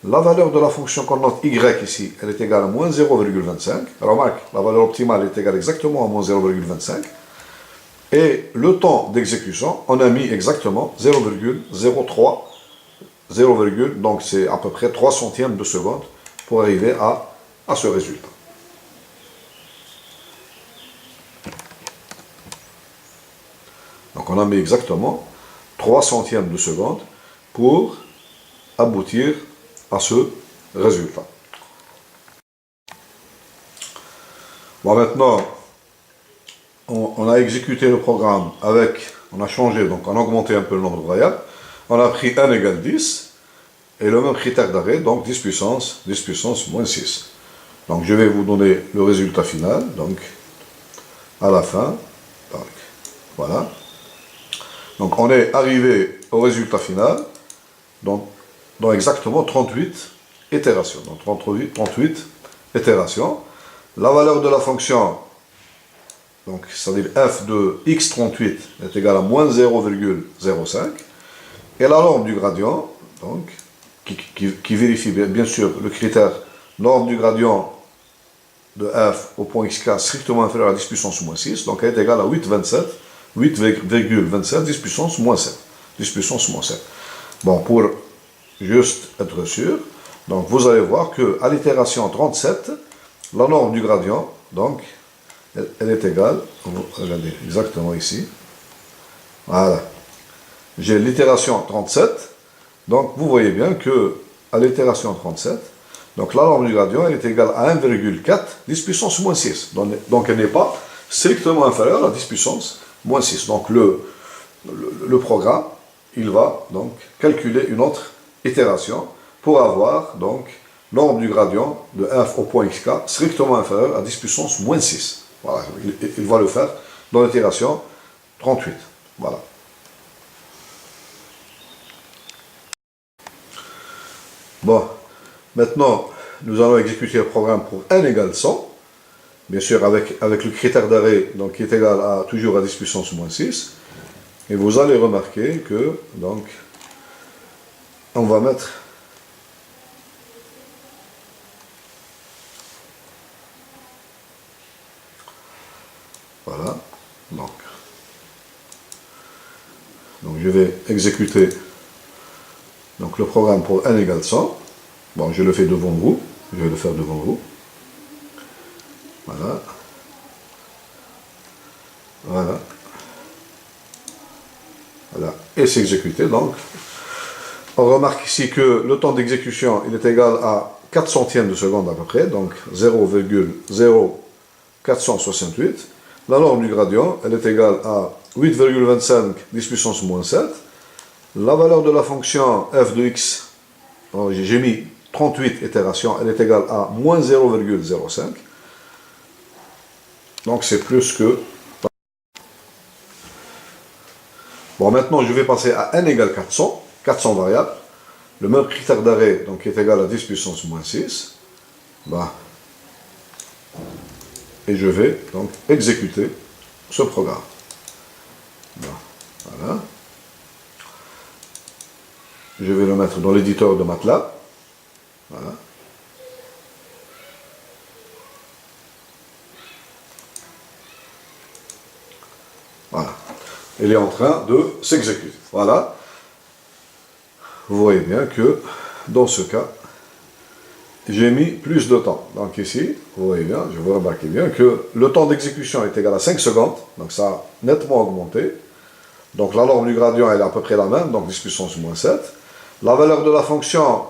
La valeur de la fonction qu'on note y ici, elle est égale à moins 0,25. Remarque, la valeur optimale est égale exactement à moins 0,25. Et le temps d'exécution, on a mis exactement 0,03, donc c'est à peu près 3 centièmes de seconde pour arriver à ce résultat. Donc on a mis exactement 3 centièmes de seconde pour aboutir à ce résultat. Bon, maintenant, on a exécuté le programme avec, on a changé, donc on a augmenté un peu le nombre de variables, on a pris n égale 10, et le même critère d'arrêt, donc 10 puissance moins 6. Donc je vais vous donner le résultat final, donc à la fin, donc, voilà. Donc on est arrivé au résultat final, donc dans exactement 38 itérations. Donc 38 itérations. La valeur de la fonction, donc c'est-à-dire f de x38 est égale à moins 0,05. Et la norme du gradient, donc, qui vérifie bien sûr le critère norme du gradient de f au point xk strictement inférieur à 10 puissance moins 6, donc elle est égale à 8,27, 10 puissance moins 7. 10 puissance moins 7. Bon, pour juste être sûr, donc vous allez voir qu'à l'itération 37, la norme du gradient, donc, elle est égale, regardez exactement ici, voilà, j'ai l'itération 37, donc vous voyez bien que à l'itération 37, donc la norme du gradient elle est égale à 1,4 10 puissance moins 6, donc elle n'est pas strictement inférieure à 10 puissance moins 6. Donc le programme, il va donc calculer une autre itération pour avoir donc norme du gradient de f au point xk strictement inférieur à 10 puissance moins 6. Voilà, il va le faire dans l'itération 38. Voilà. Bon, maintenant, nous allons exécuter le programme pour n égale 100, bien sûr avec le critère d'arrêt donc, qui est égal à toujours à 10 puissance moins 6, et vous allez remarquer que, donc, on va mettre voilà, donc je vais exécuter donc, le programme pour n égale 100. Bon, je le fais devant vous, je vais le faire devant vous. Voilà. Voilà. Voilà. Et c'est exécuté, donc. On remarque ici que le temps d'exécution, il est égal à 4 centièmes de seconde à peu près, donc 0,0468. La norme du gradient, elle est égale à 8,25 10 puissance moins 7. La valeur de la fonction f de x, j'ai mis 38 itérations, elle est égale à moins 0,05. Donc c'est plus que... Bon, maintenant je vais passer à n égale 400 variables. Le même critère d'arrêt, donc qui est égal à 10 puissance moins 6. Bah. Et je vais donc exécuter ce programme. Bah. Voilà. Je vais le mettre dans l'éditeur de MATLAB. Voilà. Voilà. Il est en train de s'exécuter. Voilà. Vous voyez bien que dans ce cas, j'ai mis plus de temps. Donc ici, vous voyez bien, je vous remarquez bien que le temps d'exécution est égal à 5 secondes. Donc ça a nettement augmenté. Donc la norme du gradient elle est à peu près la même, donc 10 puissance moins 7. La valeur de la fonction,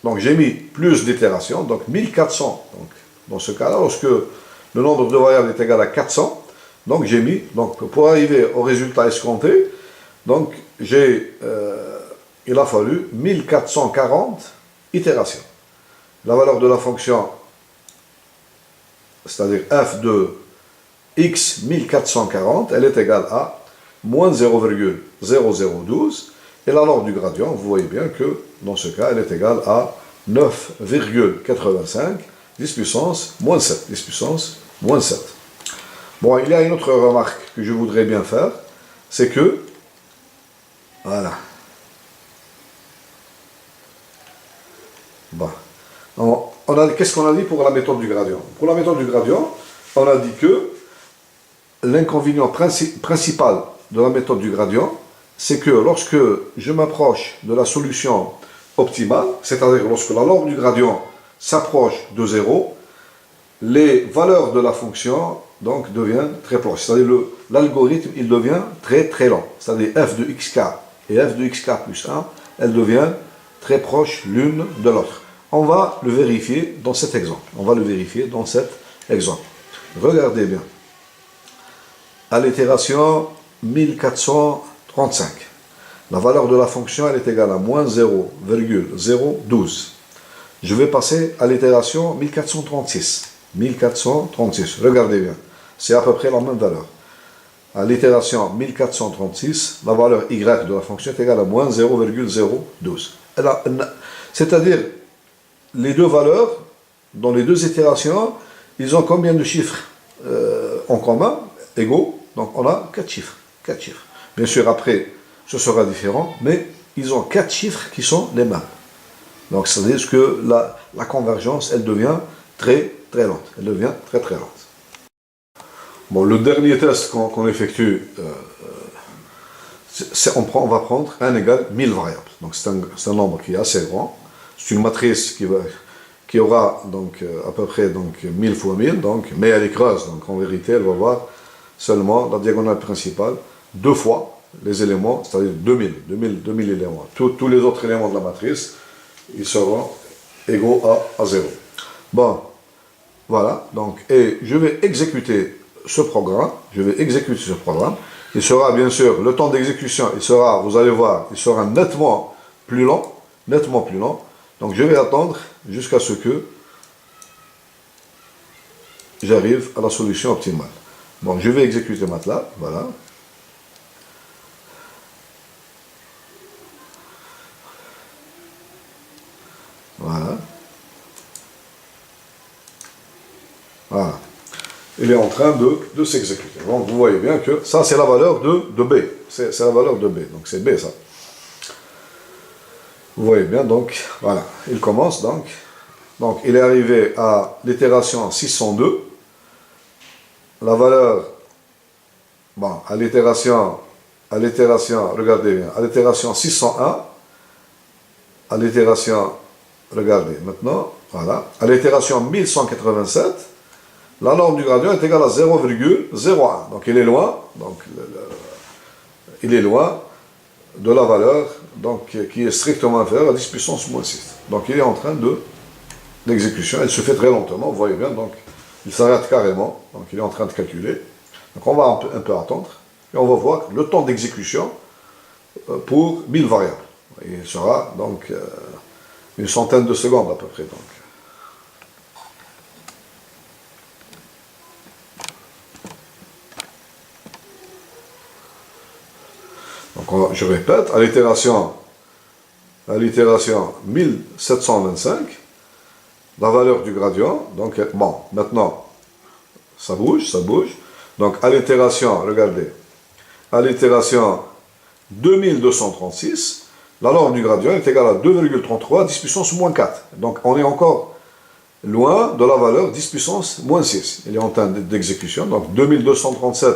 donc j'ai mis plus d'itérations, donc 1400. Donc dans ce cas-là, lorsque le nombre de variables est égal à 400, donc j'ai mis, donc pour arriver au résultat escompté, donc il a fallu 1440 itérations. La valeur de la fonction, c'est-à-dire f de x 1440, elle est égale à moins 0,0012. Et la norme du gradient, vous voyez bien que dans ce cas, elle est égale à 9,85 10 puissance moins 7. 10 puissance moins 7. Bon, il y a une autre remarque que je voudrais bien faire, c'est que, voilà. Bon. Qu'est-ce qu'on a dit pour la méthode du gradient? Pour la méthode du gradient, on a dit que l'inconvénient principal de la méthode du gradient, c'est que lorsque je m'approche de la solution optimale, c'est-à-dire lorsque la norme du gradient s'approche de 0, les valeurs de la fonction donc deviennent très proches. C'est-à-dire l'algorithme il devient très très lent. C'est-à-dire f de xk et f de xk plus 1, elles deviennent très proches l'une de l'autre. On va le vérifier dans cet exemple. Regardez bien. À l'itération 1435, la valeur de la fonction elle est égale à moins 0,012. Je vais passer à l'itération 1436. 1436, regardez bien, c'est à peu près la même valeur. À l'itération 1436, la valeur y de la fonction est égale à moins 0,012. C'est-à-dire, les deux valeurs, dans les deux itérations, ils ont combien de chiffres en commun, égaux? Donc on a 4 chiffres. 4 chiffres. Bien sûr, après, ce sera différent, mais ils ont 4 chiffres qui sont les mêmes. Donc, c'est-à-dire que la convergence, elle devient très, très lente. Elle devient très, très lente. Bon, le dernier test qu'on effectue, on va prendre 1 égale 1000 variables. Donc, c'est un nombre qui est assez grand. C'est une matrice qui aura donc, à peu près donc, 1000 fois 1000, donc, mais elle est creuse. Donc, en vérité, elle va avoir seulement la diagonale principale 2 fois les éléments, c'est-à-dire 2000 éléments. Tous les autres éléments de la matrice, ils seront égaux à 0. Bon, voilà, donc, et je vais exécuter ce programme, il sera bien sûr, le temps d'exécution, il sera, vous allez voir, il sera nettement plus lent, donc je vais attendre jusqu'à ce que j'arrive à la solution optimale. Bon, je vais exécuter MATLAB, voilà. Voilà. Voilà. Il est en train de s'exécuter. Donc vous voyez bien que ça c'est la valeur de B. C'est la valeur de B. Donc c'est B ça. Vous voyez bien, donc voilà. Il commence donc. Donc il est arrivé à l'itération 602. La valeur, bon, à l'itération, regardez bien, à l'itération 601, à l'itération, regardez maintenant, voilà, à l'itération 1187, la norme du gradient est égale à 0,01. Donc il est loin, de la valeur donc, qui est strictement inférieure à 10 puissance moins 6. Donc il est en train d'exécution, elle se fait très lentement, vous voyez bien, donc il s'arrête carrément, donc il est en train de calculer. Donc on va un peu attendre, et on va voir le temps d'exécution pour 1000 variables. Il sera donc une centaine de secondes à peu près. Donc je répète, à l'itération 1725, la valeur du gradient, donc bon, maintenant, ça bouge. Donc à l'itération, regardez, à l'itération 2236, la norme du gradient est égale à 2,33 10 puissance moins 4. Donc on est encore loin de la valeur 10 puissance moins 6. Il est en train d'exécution, donc 2237,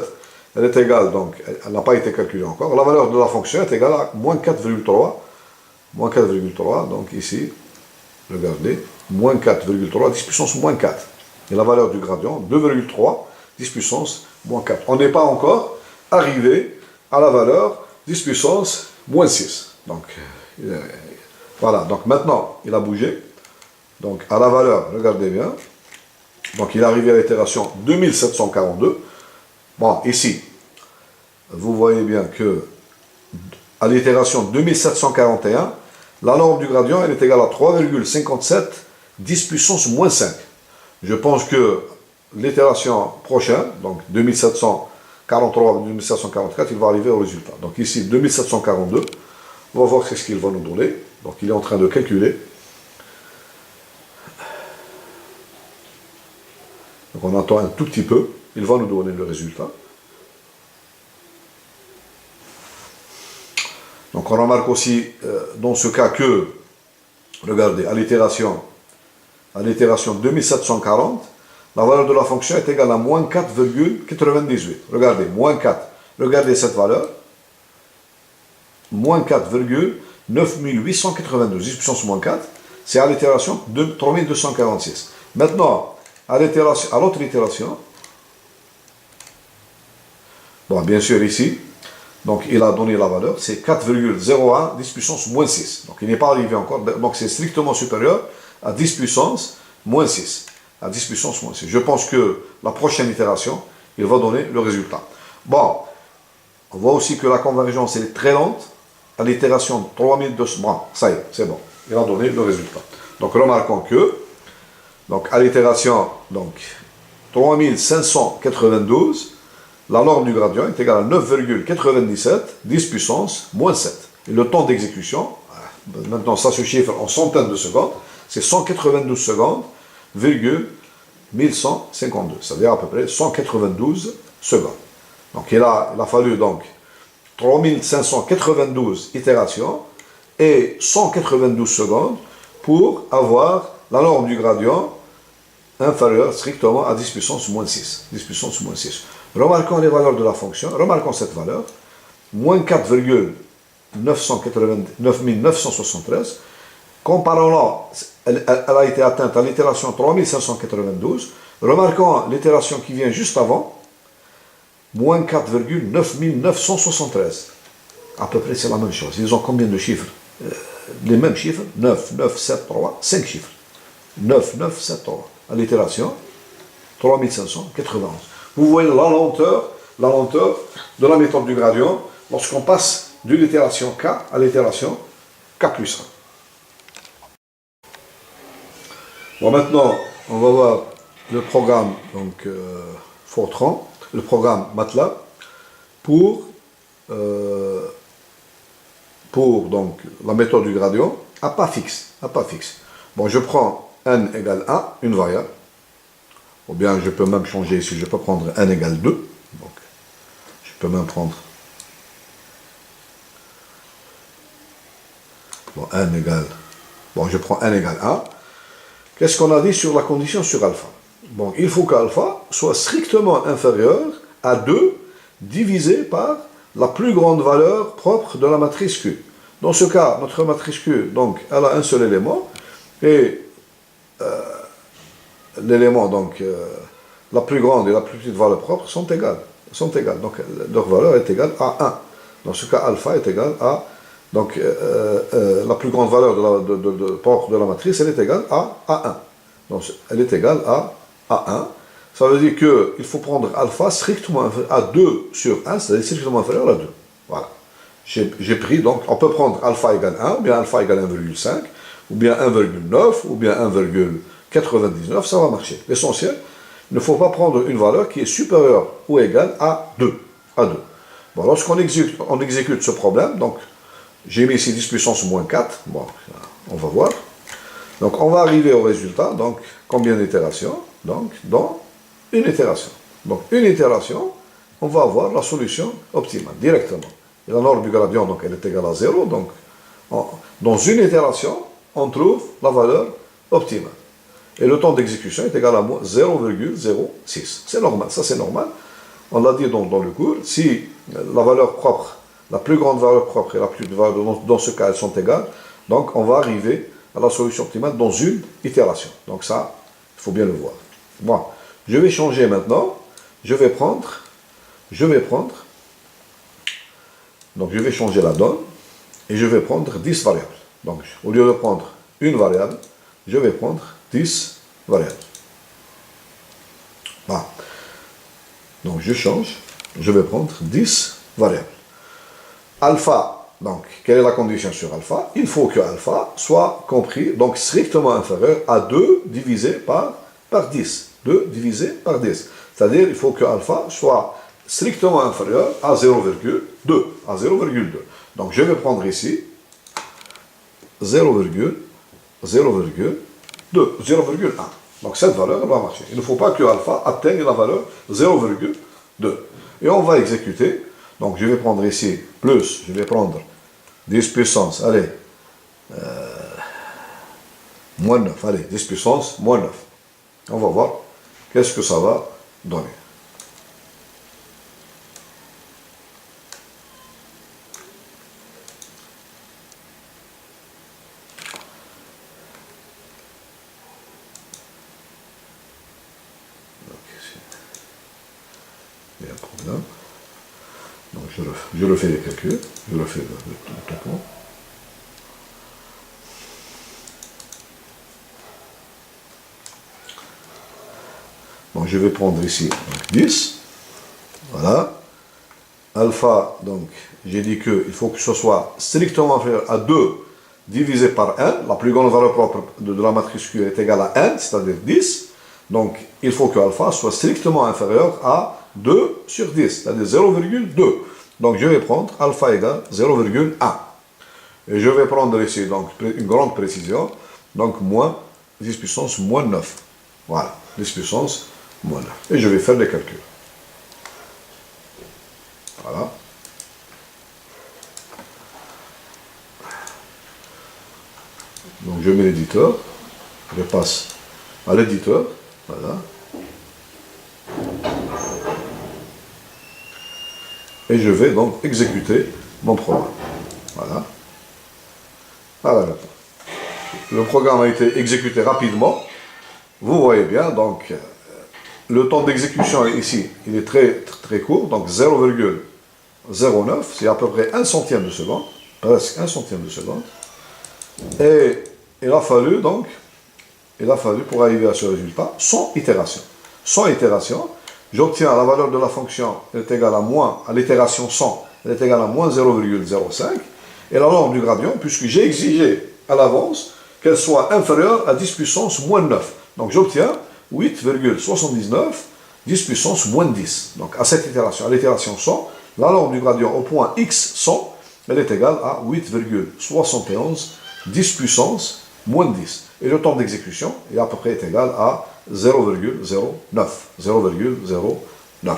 elle est égale, donc elle n'a pas été calculée encore. La valeur de la fonction est égale à moins 4,3. Moins 4,3, donc ici, regardez, moins 4,3, 10 puissance moins 4. Et la valeur du gradient, 2,3, 10 puissance moins 4. On n'est pas encore arrivé à la valeur 10 puissance moins 6. Donc, voilà. Donc maintenant, il a bougé. Donc, à la valeur, regardez bien. Donc, il est arrivé à l'itération 2742. Bon, ici, vous voyez bien que à l'itération 2741, la norme du gradient elle est égale à 3,57 10 puissance moins 5. Je pense que l'itération prochaine, donc 2743 ou 2744, il va arriver au résultat. Donc ici, 2742, on va voir ce qu'il va nous donner. Donc il est en train de calculer. Donc on attend un tout petit peu, il va nous donner le résultat. Donc on remarque aussi dans ce cas que, regardez, à l'itération 2740, la valeur de la fonction est égale à moins 4,98. Regardez, moins 4. Regardez cette valeur. Moins 4,9892. 10 puissance moins 4, c'est à l'itération de 3246. Maintenant, à l'autre itération, bon, bien sûr ici, donc il a donné la valeur, c'est 4,01 10 puissance moins 6. Donc il n'est pas arrivé encore, donc c'est strictement supérieur à 10 puissance moins 6. À 10 puissance moins 6. Je pense que la prochaine itération, il va donner le résultat. Bon, on voit aussi que la convergence est très lente. À l'itération 3200, bon, ça y est, c'est bon. Il a donné le résultat. Donc remarquons que, donc à l'itération 3592, la norme du gradient est égale à 9,97 10 puissance moins 7. Et le temps d'exécution, maintenant ça se chiffre en centaines de secondes, c'est 192 secondes, 1152, c'est-à-dire à peu près 192 secondes. Donc il a fallu donc 3592 itérations et 192 secondes pour avoir la norme du gradient inférieure strictement à 10 puissance moins 6. 10 puissance moins 6. Remarquons les valeurs de la fonction, remarquons cette valeur, moins 4,9973. Comparons-la, elle a été atteinte à l'itération 3592. Remarquons l'itération qui vient juste avant, moins 4,9973. À peu près, c'est la même chose. Ils ont combien de chiffres? Les mêmes chiffres, 9, 9, 7, 3, 5 chiffres. 9, 9, 7, 3. À l'itération, 3591. Vous voyez la lenteur de la méthode du gradient lorsqu'on passe de l'itération K à l'itération K plus 1. Bon, maintenant, on va voir le programme Fortran, le programme MATLAB pour donc, la méthode du gradient à pas fixe. Bon, je prends n égale 1, une variable. Ou bien je peux même changer ici, je peux prendre n égale 2. Donc, je peux même prendre n égale. Bon, je prends n égale 1. Qu'est-ce qu'on a dit sur la condition sur alpha? Bon, il faut qu'alpha soit strictement inférieur à 2 divisé par la plus grande valeur propre de la matrice Q. Dans ce cas, notre matrice Q, donc, elle a un seul élément, et l'élément, donc, la plus grande et la plus petite valeur propre sont égales. Donc, leur valeur est égale à 1. Dans ce cas, alpha est égal à, donc, la plus grande valeur propre de la matrice, elle est égale à 1. Donc, elle est égale à 1. Ça veut dire qu'il faut prendre alpha strictement inférieur à 2 sur 1, c'est-à-dire strictement inférieur à 2. Voilà. J'ai pris, donc, on peut prendre alpha égale 1, ou bien alpha égale 1,5, ou bien 1,9, ou bien 1,99, ça va marcher. L'essentiel, il ne faut pas prendre une valeur qui est supérieure ou égale à 2. Bon, lorsqu'on exécute ce problème, donc, j'ai mis ici 10 puissance moins 4, bon, on va voir. Donc, on va arriver au résultat, donc, combien d'itérations? Donc, dans une itération. Donc, une itération, on va avoir la solution optimale, directement. Et la norme du gradient, donc, elle est égale à 0, donc, dans une itération, on trouve la valeur optimale. Et le temps d'exécution est égal à 0,06. C'est normal, ça c'est normal. On l'a dit dans le cours, si la valeur propre, la plus grande valeur propre et la plus grande valeur, dans ce cas, elles sont égales, donc on va arriver à la solution optimale dans une itération. Donc ça, il faut bien le voir. Bon, je vais changer maintenant. Je vais changer la donne et je vais prendre 10 variables. Donc, au lieu de prendre une variable, je vais prendre 10 variables. Voilà. Donc, je change. Je vais prendre 10 variables. Alpha, donc, quelle est la condition sur alpha? Il faut que alpha soit compris, donc strictement inférieur à 2 divisé par 10. 2 divisé par 10. C'est-à-dire, il faut que alpha soit strictement inférieur à 0,2. Donc, je vais prendre ici 0,1. Donc cette valeur elle va marcher. Il ne faut pas que alpha atteigne la valeur 0,2. Et on va exécuter. Donc je vais prendre ici plus, je vais prendre 10 puissance, allez, moins 9, allez, 10 puissance, moins 9. On va voir qu'est-ce que ça va donner. Donc ici, il y a un problème. Donc je refais les calculs, je refais le topo. Donc je vais prendre ici donc 10, voilà. Alpha, donc j'ai dit qu'il faut que ce soit strictement inférieur à 2 divisé par 1. La plus grande valeur propre de la matrice Q est égale à 1, c'est-à-dire 10. Donc il faut que alpha soit strictement inférieur à 2 sur 10, c'est-à-dire 0,2. Donc je vais prendre alpha égale 0,1. Et je vais prendre ici donc une grande précision, donc moins 10 puissance moins 9. Voilà, 10 puissance moins 9. Et je vais faire les calculs. Voilà. Donc je mets l'éditeur, je passe à l'éditeur, voilà. Et je vais donc exécuter mon programme. Voilà. Voilà. Le programme a été exécuté rapidement. Vous voyez bien, donc le temps d'exécution ici, il est très court, donc 0,09, c'est à peu près 1 centième de seconde, presque 1 centième de seconde. Et il a fallu pour arriver à ce résultat 100 itérations. 100 itérations, j'obtiens la valeur de la fonction est égale à l'itération 100, elle est égale à moins 0,05. Et la norme du gradient, puisque j'ai exigé à l'avance qu'elle soit inférieure à 10 puissance moins 9. Donc j'obtiens 8,79, 10 puissance moins 10. Donc à cette itération, à l'itération 100, la norme du gradient au point x 100, elle est égale à 8,71, 10 puissance moins 10. Et le temps d'exécution est à peu près égal à 0,09. 0,09.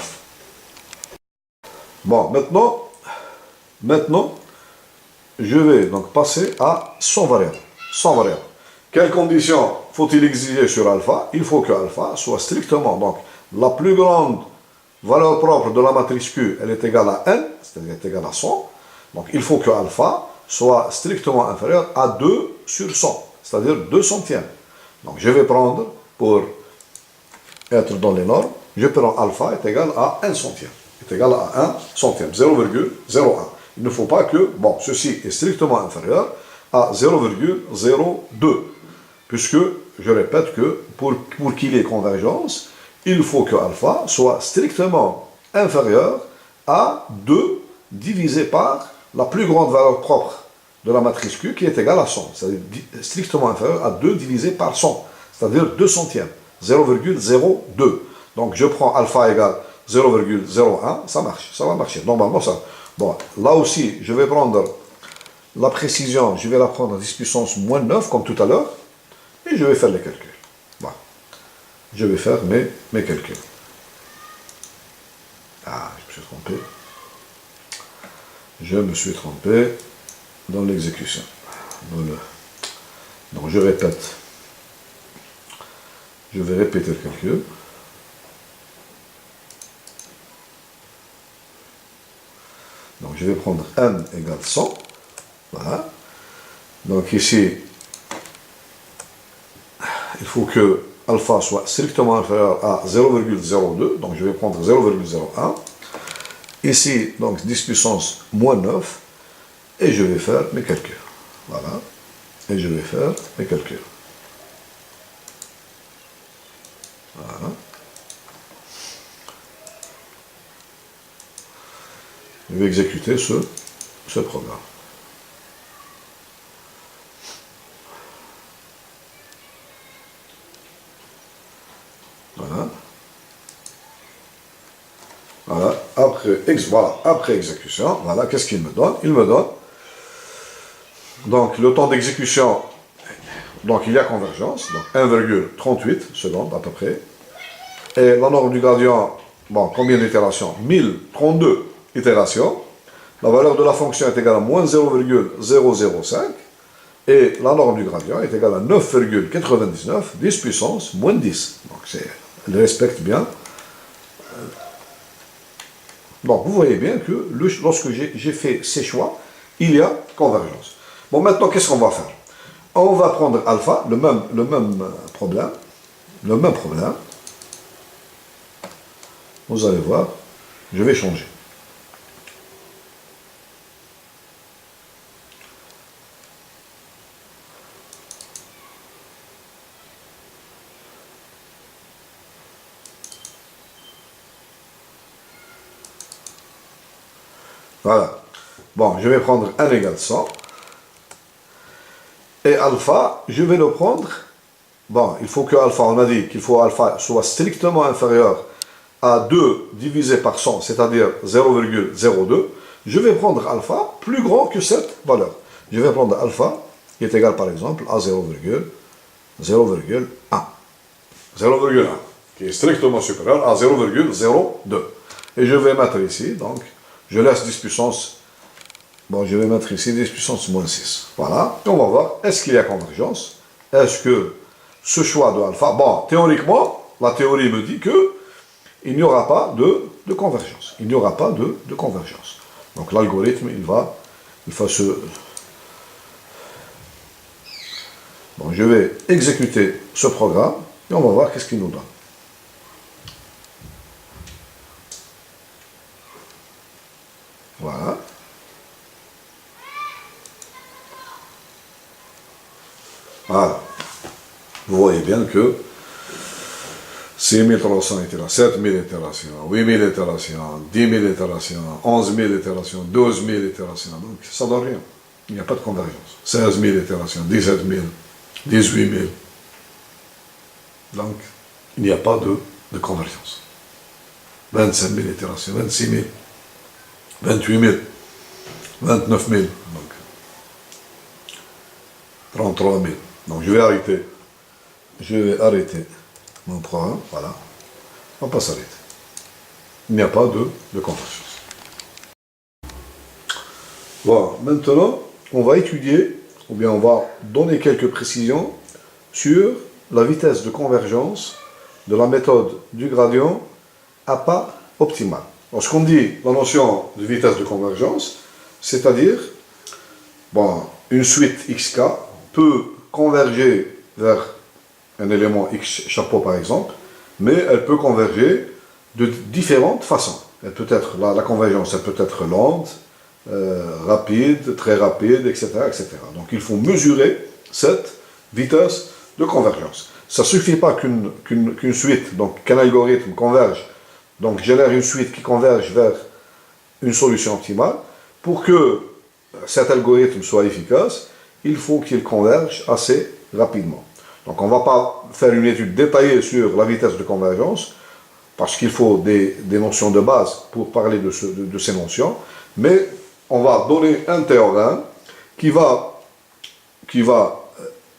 Bon, maintenant, je vais donc passer à 100 variables. 100 variables. Quelles conditions faut-il exiger sur alpha? Il faut que alpha soit strictement, donc la plus grande valeur propre de la matrice Q, elle est égale à n, c'est-à-dire est égale à 100. Donc il faut que alpha soit strictement inférieur à 2 sur 100, c'est-à-dire 2 centièmes. Donc je vais prendre, pour être dans les normes, je prends alpha est égal à 1 centième. Est égal à 1 centième, 0,01. Il ne faut pas que, bon, ceci est strictement inférieur à 0,02. Puisque, je répète que pour qu'il y ait convergence, il faut que alpha soit strictement inférieur à 2 divisé par la plus grande valeur propre de la matrice Q qui est égale à 100. C'est-à-dire strictement inférieur à 2 divisé par 100. C'est-à-dire 2 centièmes. 0,02. Donc je prends alpha égale 0,01, ça marche, ça va marcher. Normalement ça. Bon, là aussi, je vais prendre la précision, je vais la prendre à 10 puissance moins 9, comme tout à l'heure, et je vais faire les calculs. Bon. Je vais faire mes calculs. Ah, je me suis trompé. Je me suis trompé dans l'exécution. Donc je répète. Je vais répéter le calcul. Donc je vais prendre n égale 100. Voilà. Donc ici, il faut que alpha soit strictement inférieur à 0,02. Donc je vais prendre 0,01. Ici, donc 10 puissance moins 9. Et je vais faire mes calculs. Voilà. Et je vais faire mes calculs. Voilà. Je vais exécuter ce programme. Voilà. Voilà. Après exécution, voilà, qu'est-ce qu'il me donne? Il me donne donc le temps d'exécution, Donc il y a convergence, donc 1,38 secondes à peu près. Et la norme du gradient, bon, combien d'itérations? 1032 itérations. La valeur de la fonction est égale à moins 0,005. Et la norme du gradient est égale à 9,99, 10 puissance, moins 10. Donc elle respecte bien. Donc vous voyez bien que lorsque j'ai fait ces choix, il y a convergence. Bon, maintenant, qu'est-ce qu'on va faire? On va prendre alpha, le même problème. Vous allez voir, je vais changer. Voilà. Bon, je vais prendre 1 égale 100. Et alpha, je vais le prendre. Bon, il faut que alpha, on a dit qu'il faut alpha soit strictement inférieur à 2 divisé par 100, c'est-à-dire 0,02. Je vais prendre alpha plus grand que cette valeur. Je vais prendre alpha qui est égal par exemple à 0,01. 0,1 qui est strictement supérieur à 0,02. Et je vais mettre ici, donc, je laisse 10 puissance. Bon, je vais mettre ici 10 puissance moins 6. Voilà. Et on va voir, est-ce qu'il y a convergence? Est-ce que ce choix de alpha, bon, théoriquement, la théorie me dit que il n'y aura pas de convergence. Il n'y aura pas de convergence. Donc l'algorithme, il va se... Bon, je vais exécuter ce programme et on va voir qu'est-ce qu'il nous donne. Voilà. Voilà. Vous voyez bien que 6300 itérations, 7000 itérations, 8000 itérations, 10 000 itérations, 11 000 itérations, 12 000 itérations. Donc ça ne donne rien. Il n'y a pas de convergence. 16 000 itérations, 17 000, 18 000. Donc il n'y a pas de convergence. 25 000 itérations, 26 000, 28 000, 29 000. Donc 33 000. Donc je vais arrêter mon programme, voilà, on va pas s'arrêter. Il n'y a pas de convergence. Voilà, maintenant, on va étudier, ou bien on va donner quelques précisions sur la vitesse de convergence de la méthode du gradient à pas optimal. Lorsqu'on dit la notion de vitesse de convergence, c'est-à-dire, bon, une suite xk peut converger vers un élément x chapeau par exemple, mais elle peut converger de différentes façons. Elle peut être, la convergence, elle peut être lente, rapide, très rapide, etc., etc. Donc il faut mesurer cette vitesse de convergence. Ça ne suffit pas qu'une suite, donc qu'un algorithme converge, donc génère une suite qui converge vers une solution optimale. Pour que cet algorithme soit efficace, il faut qu'il converge assez rapidement. Donc on ne va pas faire une étude détaillée sur la vitesse de convergence, parce qu'il faut des notions de base pour parler de ces notions, mais on va donner un théorème qui va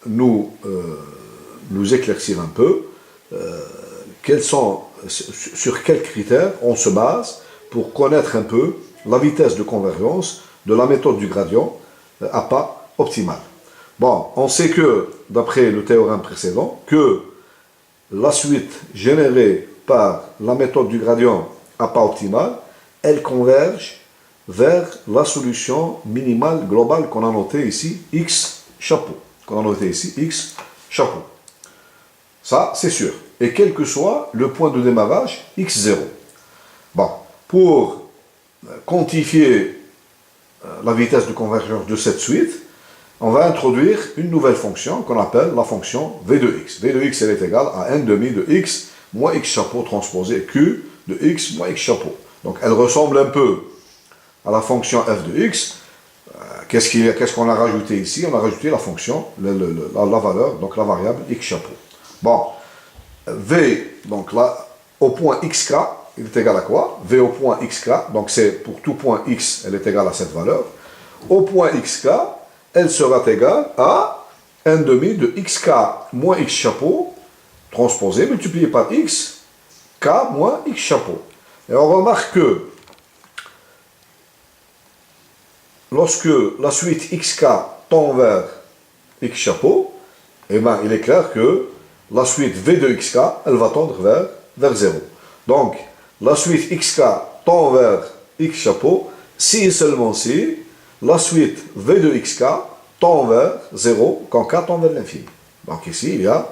nous éclaircir un peu sur quels critères on se base pour connaître un peu la vitesse de convergence de la méthode du gradient à pas optimal. Bon, on sait que, d'après le théorème précédent, que la suite générée par la méthode du gradient à pas optimal, elle converge vers la solution minimale globale qu'on a notée ici, x chapeau. Ça, c'est sûr. Et quel que soit le point de démarrage, x0. Bon, pour quantifier la vitesse de convergence de cette suite, on va introduire une nouvelle fonction qu'on appelle la fonction v de x. v de x, elle est égale à 1 demi de x moins x chapeau transposé q de x moins x chapeau. Donc elle ressemble un peu à la fonction f de x. Qu'est-ce qu'on a rajouté ici? On a rajouté la fonction, la valeur, donc la variable x chapeau. Bon, v, donc là, au point xk, il est égal à quoi? V au point xk, donc c'est pour tout point x, elle est égale à cette valeur. Au point xk, elle sera égale à n demi de xk moins x chapeau, transposé, multiplié par x, k moins x chapeau. Et on remarque que lorsque la suite xk tend vers x chapeau, eh bien, il est clair que la suite v de xk, elle va tendre vers 0. Donc, la suite xk tend vers x chapeau, si et seulement si la suite v de xk tend vers 0 quand k tend vers l'infini. Donc ici, il y a,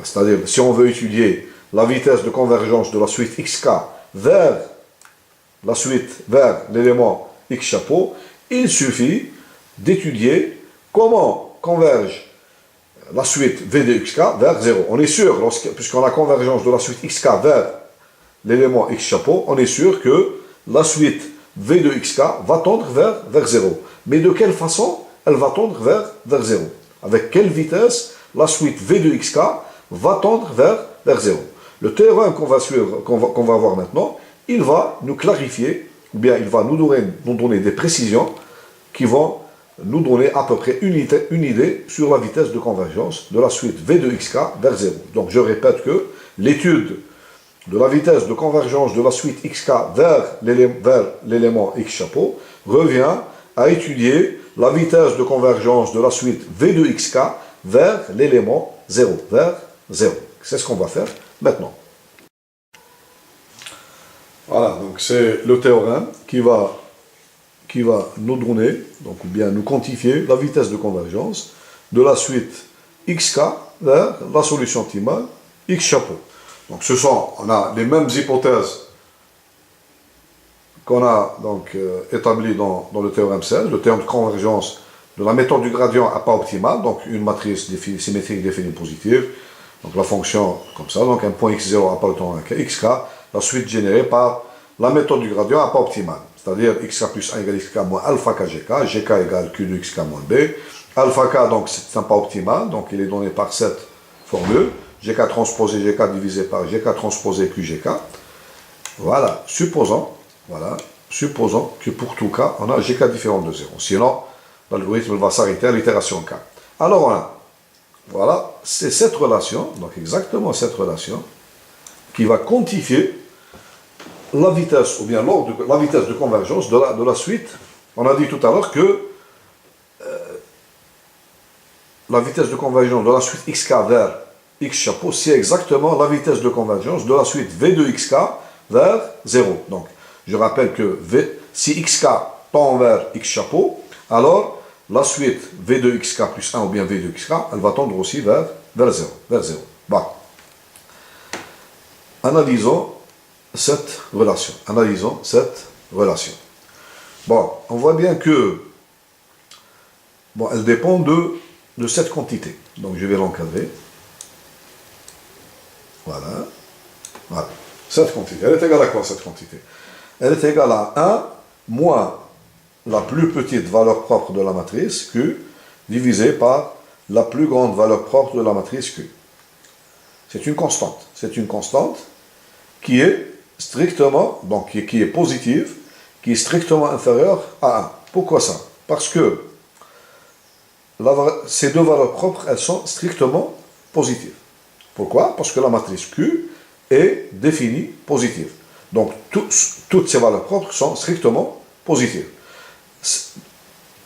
c'est-à-dire, si on veut étudier la vitesse de convergence de la suite xk vers l'élément x chapeau, il suffit d'étudier comment converge la suite v de xk vers 0. On est sûr, puisqu'on a convergence de la suite xk vers l'élément x chapeau, on est sûr que la suite v de xk va tendre vers 0. Mais de quelle façon elle va tendre vers 0? Avec quelle vitesse la suite v de xk va tendre vers 0? Le théorème qu'on va voir maintenant, il va nous clarifier, ou bien il va nous donner des précisions qui vont nous donner à peu près une idée sur la vitesse de convergence de la suite v de xk vers 0. Donc je répète que l'étude de la vitesse de convergence de la suite xk vers l'élément x chapeau revient à étudier la vitesse de convergence de la suite v de xk vers l'élément 0, vers 0. C'est ce qu'on va faire maintenant. Voilà, donc c'est le théorème qui va nous donner, donc, ou bien nous quantifier la vitesse de convergence de la suite xk vers la solution optimale x chapeau. Donc on a les mêmes hypothèses qu'on a donc établies dans le théorème 16, le théorème de convergence de la méthode du gradient à pas optimal, donc une matrice symétrique définie positive, donc la fonction comme ça, donc un point x0 appartenant à xk, la suite générée par la méthode du gradient à pas optimal, c'est-à-dire xk plus 1 égale xk moins alpha k gk, gk égale q de xk moins b, alpha k donc c'est un pas optimal, donc il est donné par cette formule, gk transposé gk divisé par gk transposé qgk. Voilà, supposons que pour tout cas, on a gk différent de 0. Sinon, l'algorithme va s'arrêter à l'itération k. Alors voilà, c'est cette relation, donc exactement cette relation, qui va quantifier la vitesse, ou bien la vitesse de convergence de la suite. On a dit tout à l'heure que la vitesse de convergence de la suite xk vers x chapeau, c'est exactement la vitesse de convergence de la suite v de xk vers 0. Donc, je rappelle que si xk tend vers x chapeau, alors la suite v de xk plus 1 ou bien v de xk, elle va tendre aussi vers 0. Bon. Analysons cette relation. Bon, on voit bien que elle dépend de cette quantité. Donc je vais l'encadrer. Voilà. Cette quantité. Elle est égale à quoi cette quantité? Elle est égale à 1 moins la plus petite valeur propre de la matrice Q divisé par la plus grande valeur propre de la matrice Q. C'est une constante. C'est une constante qui est strictement, donc qui est positive, qui est strictement inférieure à 1. Pourquoi ça? Parce que ces deux valeurs propres, elles sont strictement positives. Pourquoi? Parce que la matrice Q est définie positive. Donc toutes ces valeurs propres sont strictement positives.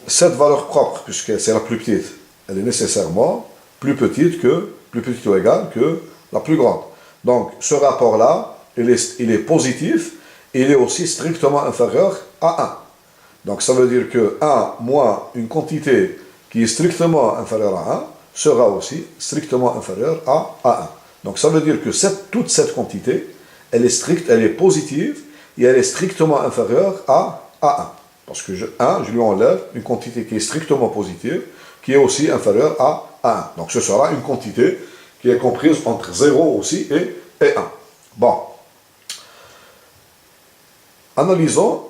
Cette valeur propre, puisque c'est la plus petite, elle est nécessairement plus petite ou égale que la plus grande. Donc ce rapport-là, il est positif, et il est aussi strictement inférieur à 1. Donc ça veut dire que 1 moins une quantité qui est strictement inférieure à 1 sera aussi strictement inférieure à 1. Donc ça veut dire que toute cette quantité, elle est positive, et elle est strictement inférieure à 1. Parce que je lui enlève une quantité qui est strictement positive, qui est aussi inférieure à 1. Donc ce sera une quantité qui est comprise entre 0 aussi et 1. Bon. Analysons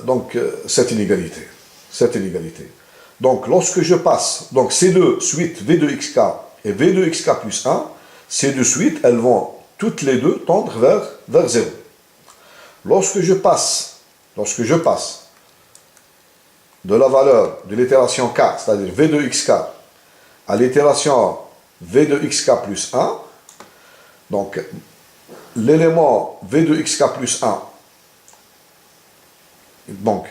donc cette inégalité. Donc lorsque je passe, donc ces deux suites v de xk et v de xk plus 1, ces deux suites, elles vont toutes les deux tendre vers 0. Lorsque je passe de la valeur de l'itération k, c'est-à-dire v de xk, à l'itération v de xk plus 1, donc l'élément v de xk plus 1, donc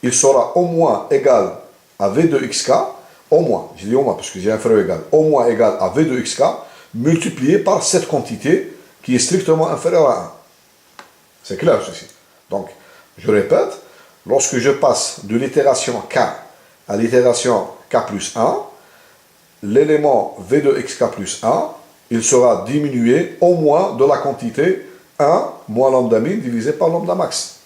il sera au moins égal à v de xk, au moins, je dis au moins parce que j'ai inférieur égal, au moins égal à v de xk multiplié par cette quantité qui est strictement inférieure à 1. C'est clair ceci. Donc, je répète, lorsque je passe de l'itération k à l'itération k plus 1, l'élément v de xk plus 1, il sera diminué au moins de la quantité 1 moins lambda min divisé par lambda max.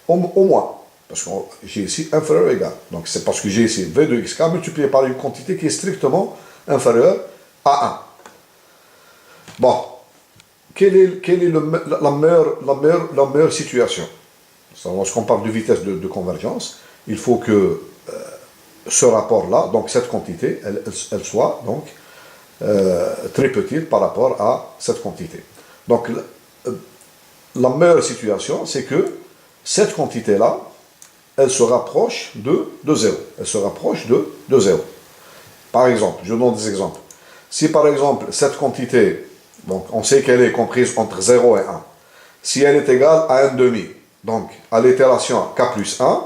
Au moins. Parce que j'ai ici inférieur ou égal. Donc c'est parce que j'ai ici v de xk multiplié par une quantité qui est strictement inférieure à 1. Bon. Quelle est la meilleure situation? Lorsqu'on parle de vitesse de convergence, il faut que ce rapport-là, donc cette quantité, elle soit donc très petite par rapport à cette quantité. Donc la meilleure situation, c'est que cette quantité-là, elle se rapproche de 0. Elle se rapproche de 0. Par exemple, je donne des exemples. Si par exemple, cette quantité, donc on sait qu'elle est comprise entre 0 et 1. Si elle est égale à 1,5, donc à l'itération k plus 1,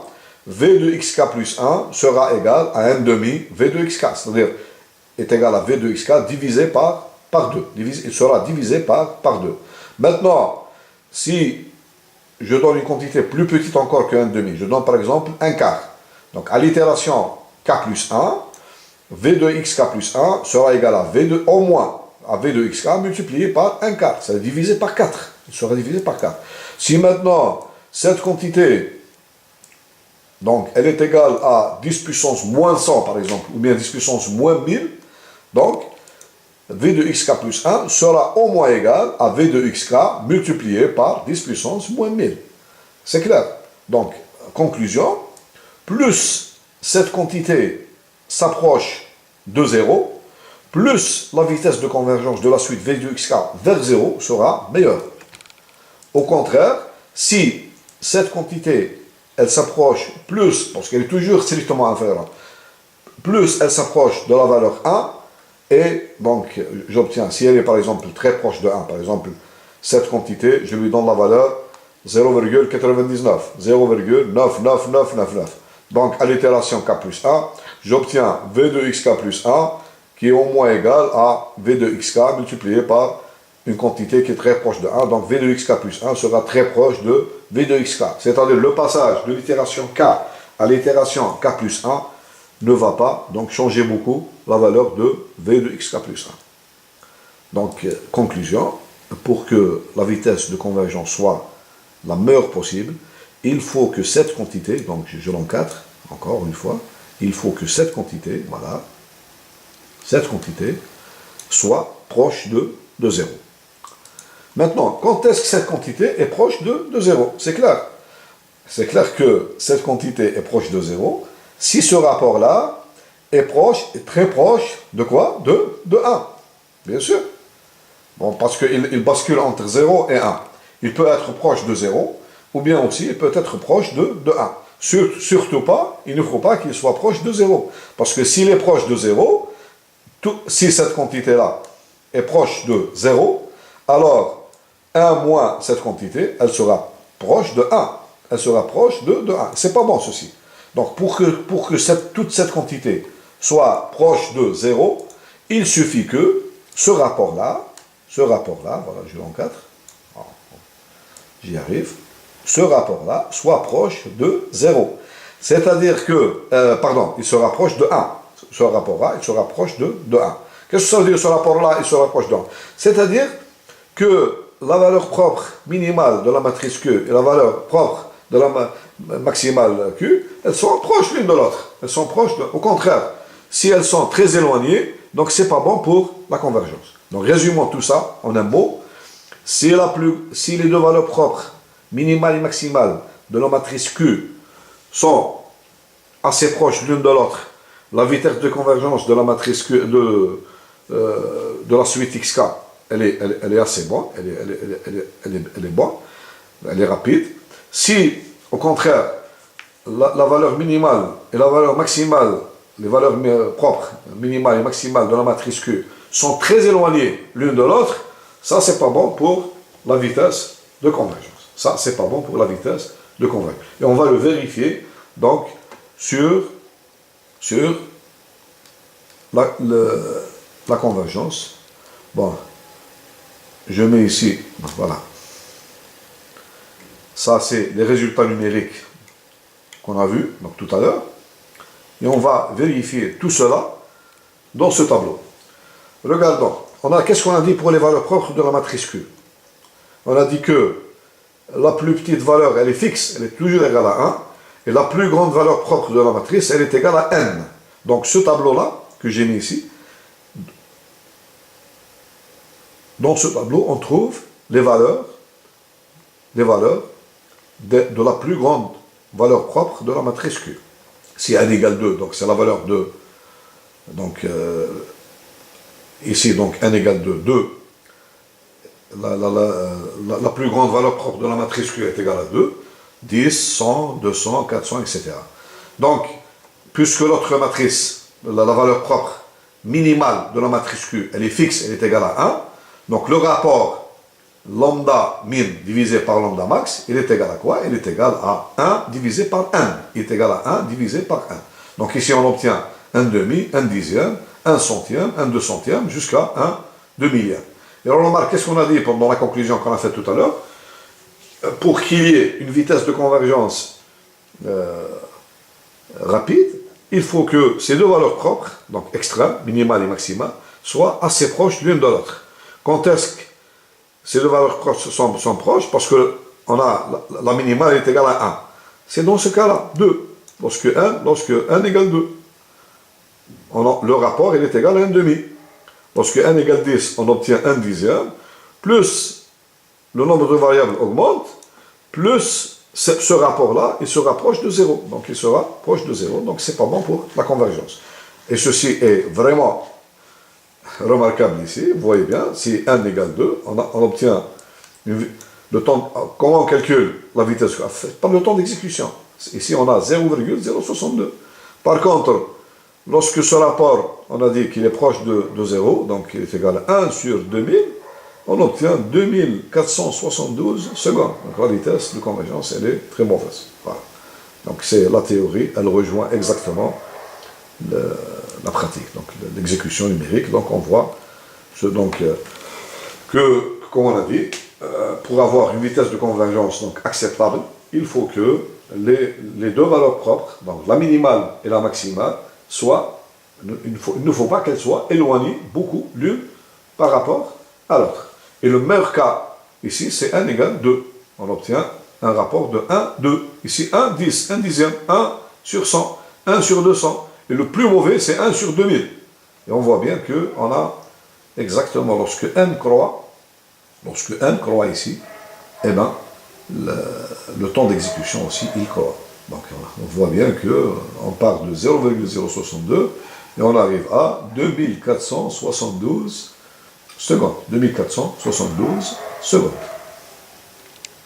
v de xk plus 1 sera égal à 1,5 v de xk, c'est-à-dire est égal à v de xk divisé par 2. Il sera divisé par 2. Maintenant, si je donne une quantité plus petite encore que 1,5, je donne par exemple un quart. Donc à l'itération k plus 1, v de xk plus 1 sera égal à au moins à v de xk multiplié par un quart, c'est divisé par 4. Il sera divisé par 4. Si maintenant cette quantité, donc elle est égale à 10 puissance moins 100 par exemple, ou bien 10 puissance moins 1000, donc v de xk plus 1 sera au moins égal à v de xk multiplié par 10 puissance moins 1000. C'est clair. Donc, conclusion, plus cette quantité s'approche de 0, plus la vitesse de convergence de la suite v de xk vers 0 sera meilleure. Au contraire, si cette quantité, elle s'approche plus, parce qu'elle est toujours strictement inférieure, plus elle s'approche de la valeur 1, et donc j'obtiens, si elle est par exemple très proche de 1, par exemple, cette quantité, je lui donne la valeur 0,99, 0,99999. Donc à l'itération k plus 1, j'obtiens v de xk plus 1, qui est au moins égal à v de xk multiplié par une quantité qui est très proche de 1. Donc v de xk plus 1 sera très proche de v de xk. C'est-à-dire le passage de l'itération k à l'itération k plus 1 ne va pas donc changer beaucoup la valeur de v de xk plus 1. Donc, conclusion, pour que la vitesse de convergence soit la meilleure possible, il faut que cette quantité, donc je l'encadre encore une fois, il faut que cette quantité, voilà, cette quantité soit proche de 0. Maintenant, quand est-ce que cette quantité est proche de 0? C'est clair. C'est clair que cette quantité est proche de 0 si ce rapport-là est très proche de quoi? De 1. Bien sûr. Bon, parce qu'il bascule entre 0 et 1. Il peut être proche de 0, ou bien aussi il peut être proche de 1. Surtout pas, il ne faut pas qu'il soit proche de 0. Parce que s'il est proche de 0, si cette quantité-là est proche de 0, alors 1 moins cette quantité, elle sera proche de 1. Elle sera proche de 1. C'est pas bon ceci. Donc pour que toute cette quantité soit proche de 0, il suffit que ce rapport-là, voilà, je l'encadre, j'y arrive, ce rapport-là soit proche de 0. C'est-à-dire que, il se rapproche de 1. Ce rapport-là, il se rapproche de 1. Qu'est-ce que ça veut dire ce rapport-là, il se rapproche de 1? C'est-à-dire que la valeur propre minimale de la matrice Q et la valeur propre de la maximale Q, elles sont proches l'une de l'autre. Elles sont proches, au contraire, si elles sont très éloignées, donc c'est pas bon pour la convergence. Donc résumons tout ça en un mot. Si les deux valeurs propres, minimale et maximale, de la matrice Q sont assez proches l'une de l'autre, la vitesse de convergence de la matrice Q, de la suite xk, elle est assez bonne, elle est bonne, elle est rapide. Si, au contraire, la valeur minimale et la valeur maximale les valeurs propres, minimales et maximales de la matrice Q sont très éloignées l'une de l'autre, ça c'est pas bon pour la vitesse de convergence. Ça c'est pas bon pour la vitesse de convergence. Et on va le vérifier donc sur la convergence. Bon, je mets ici, voilà. Ça c'est les résultats numériques qu'on a vus donc tout à l'heure. Et on va vérifier tout cela dans ce tableau. Regardons, qu'est-ce qu'on a dit pour les valeurs propres de la matrice Q? On a dit que la plus petite valeur, elle est fixe, elle est toujours égale à 1, et la plus grande valeur propre de la matrice, elle est égale à n. Donc ce tableau-là, que j'ai mis ici, dans ce tableau, on trouve les valeurs de la plus grande valeur propre de la matrice Q. Si n égale 2, donc c'est la valeur de, donc ici, donc n égale 2, 2, la plus grande valeur propre de la matrice Q est égale à 2, 10, 100, 200, 400, etc. Donc, puisque l'autre matrice, la valeur propre minimale de la matrice Q, elle est fixe, elle est égale à 1, donc le rapport lambda min divisé par lambda max, il est égal à quoi? Il est égal à 1 divisé par n. Il est égal à 1 divisé par 1. Donc ici on obtient 1 demi, 1 dixième, 1 centième, 1 deux centième, jusqu'à 1 deux millième. Et alors on remarque, qu'est-ce qu'on a dit dans la conclusion qu'on a faite tout à l'heure? Pour qu'il y ait une vitesse de convergence rapide, il faut que ces deux valeurs propres, donc extrêmes, minimales et maximales, soient assez proches l'une de l'autre. Quand est-ce que ces deux valeurs proches sont proches? Parce que la minimale est égale à 1. C'est dans ce cas-là, 2. Lorsque n égale 2. Le rapport il est égal à 1 demi. Lorsque n égale 10, on obtient 1 dixième, plus le nombre de variables augmente, plus ce rapport-là, il se rapproche de 0. Donc il sera proche de 0, donc c'est pas bon pour la convergence. Et ceci est vraiment remarquable ici, vous voyez bien, si n égale 2, on obtient le temps. Comment on calcule la vitesse? Par le temps d'exécution. Ici on a 0,062. Par contre, lorsque ce rapport, on a dit qu'il est proche de 0, donc il est égal à 1 sur 2000, on obtient 2472 secondes. Donc la vitesse de convergence, elle est très mauvaise. Voilà. Donc c'est la théorie, elle rejoint exactement la pratique, donc l'exécution numérique. Donc on voit que, comme on a dit, pour avoir une vitesse de convergence donc acceptable, il faut que les deux valeurs propres, donc la minimale et la maximale, il ne faut pas qu'elles soient éloignées beaucoup l'une par rapport à l'autre. Et le meilleur cas ici, c'est n égale 2. On obtient un rapport de 1, 2. Ici 1, 10, 1 dixième, 1 sur 100, 1 sur 200. Et le plus mauvais, c'est 1 sur 2000. Et on voit bien qu'on a exactement, lorsque n croît ici, eh bien, le temps d'exécution aussi, il croît. Donc on voit bien qu'on part de 0,062 et on arrive à 2472 secondes. 2472 secondes.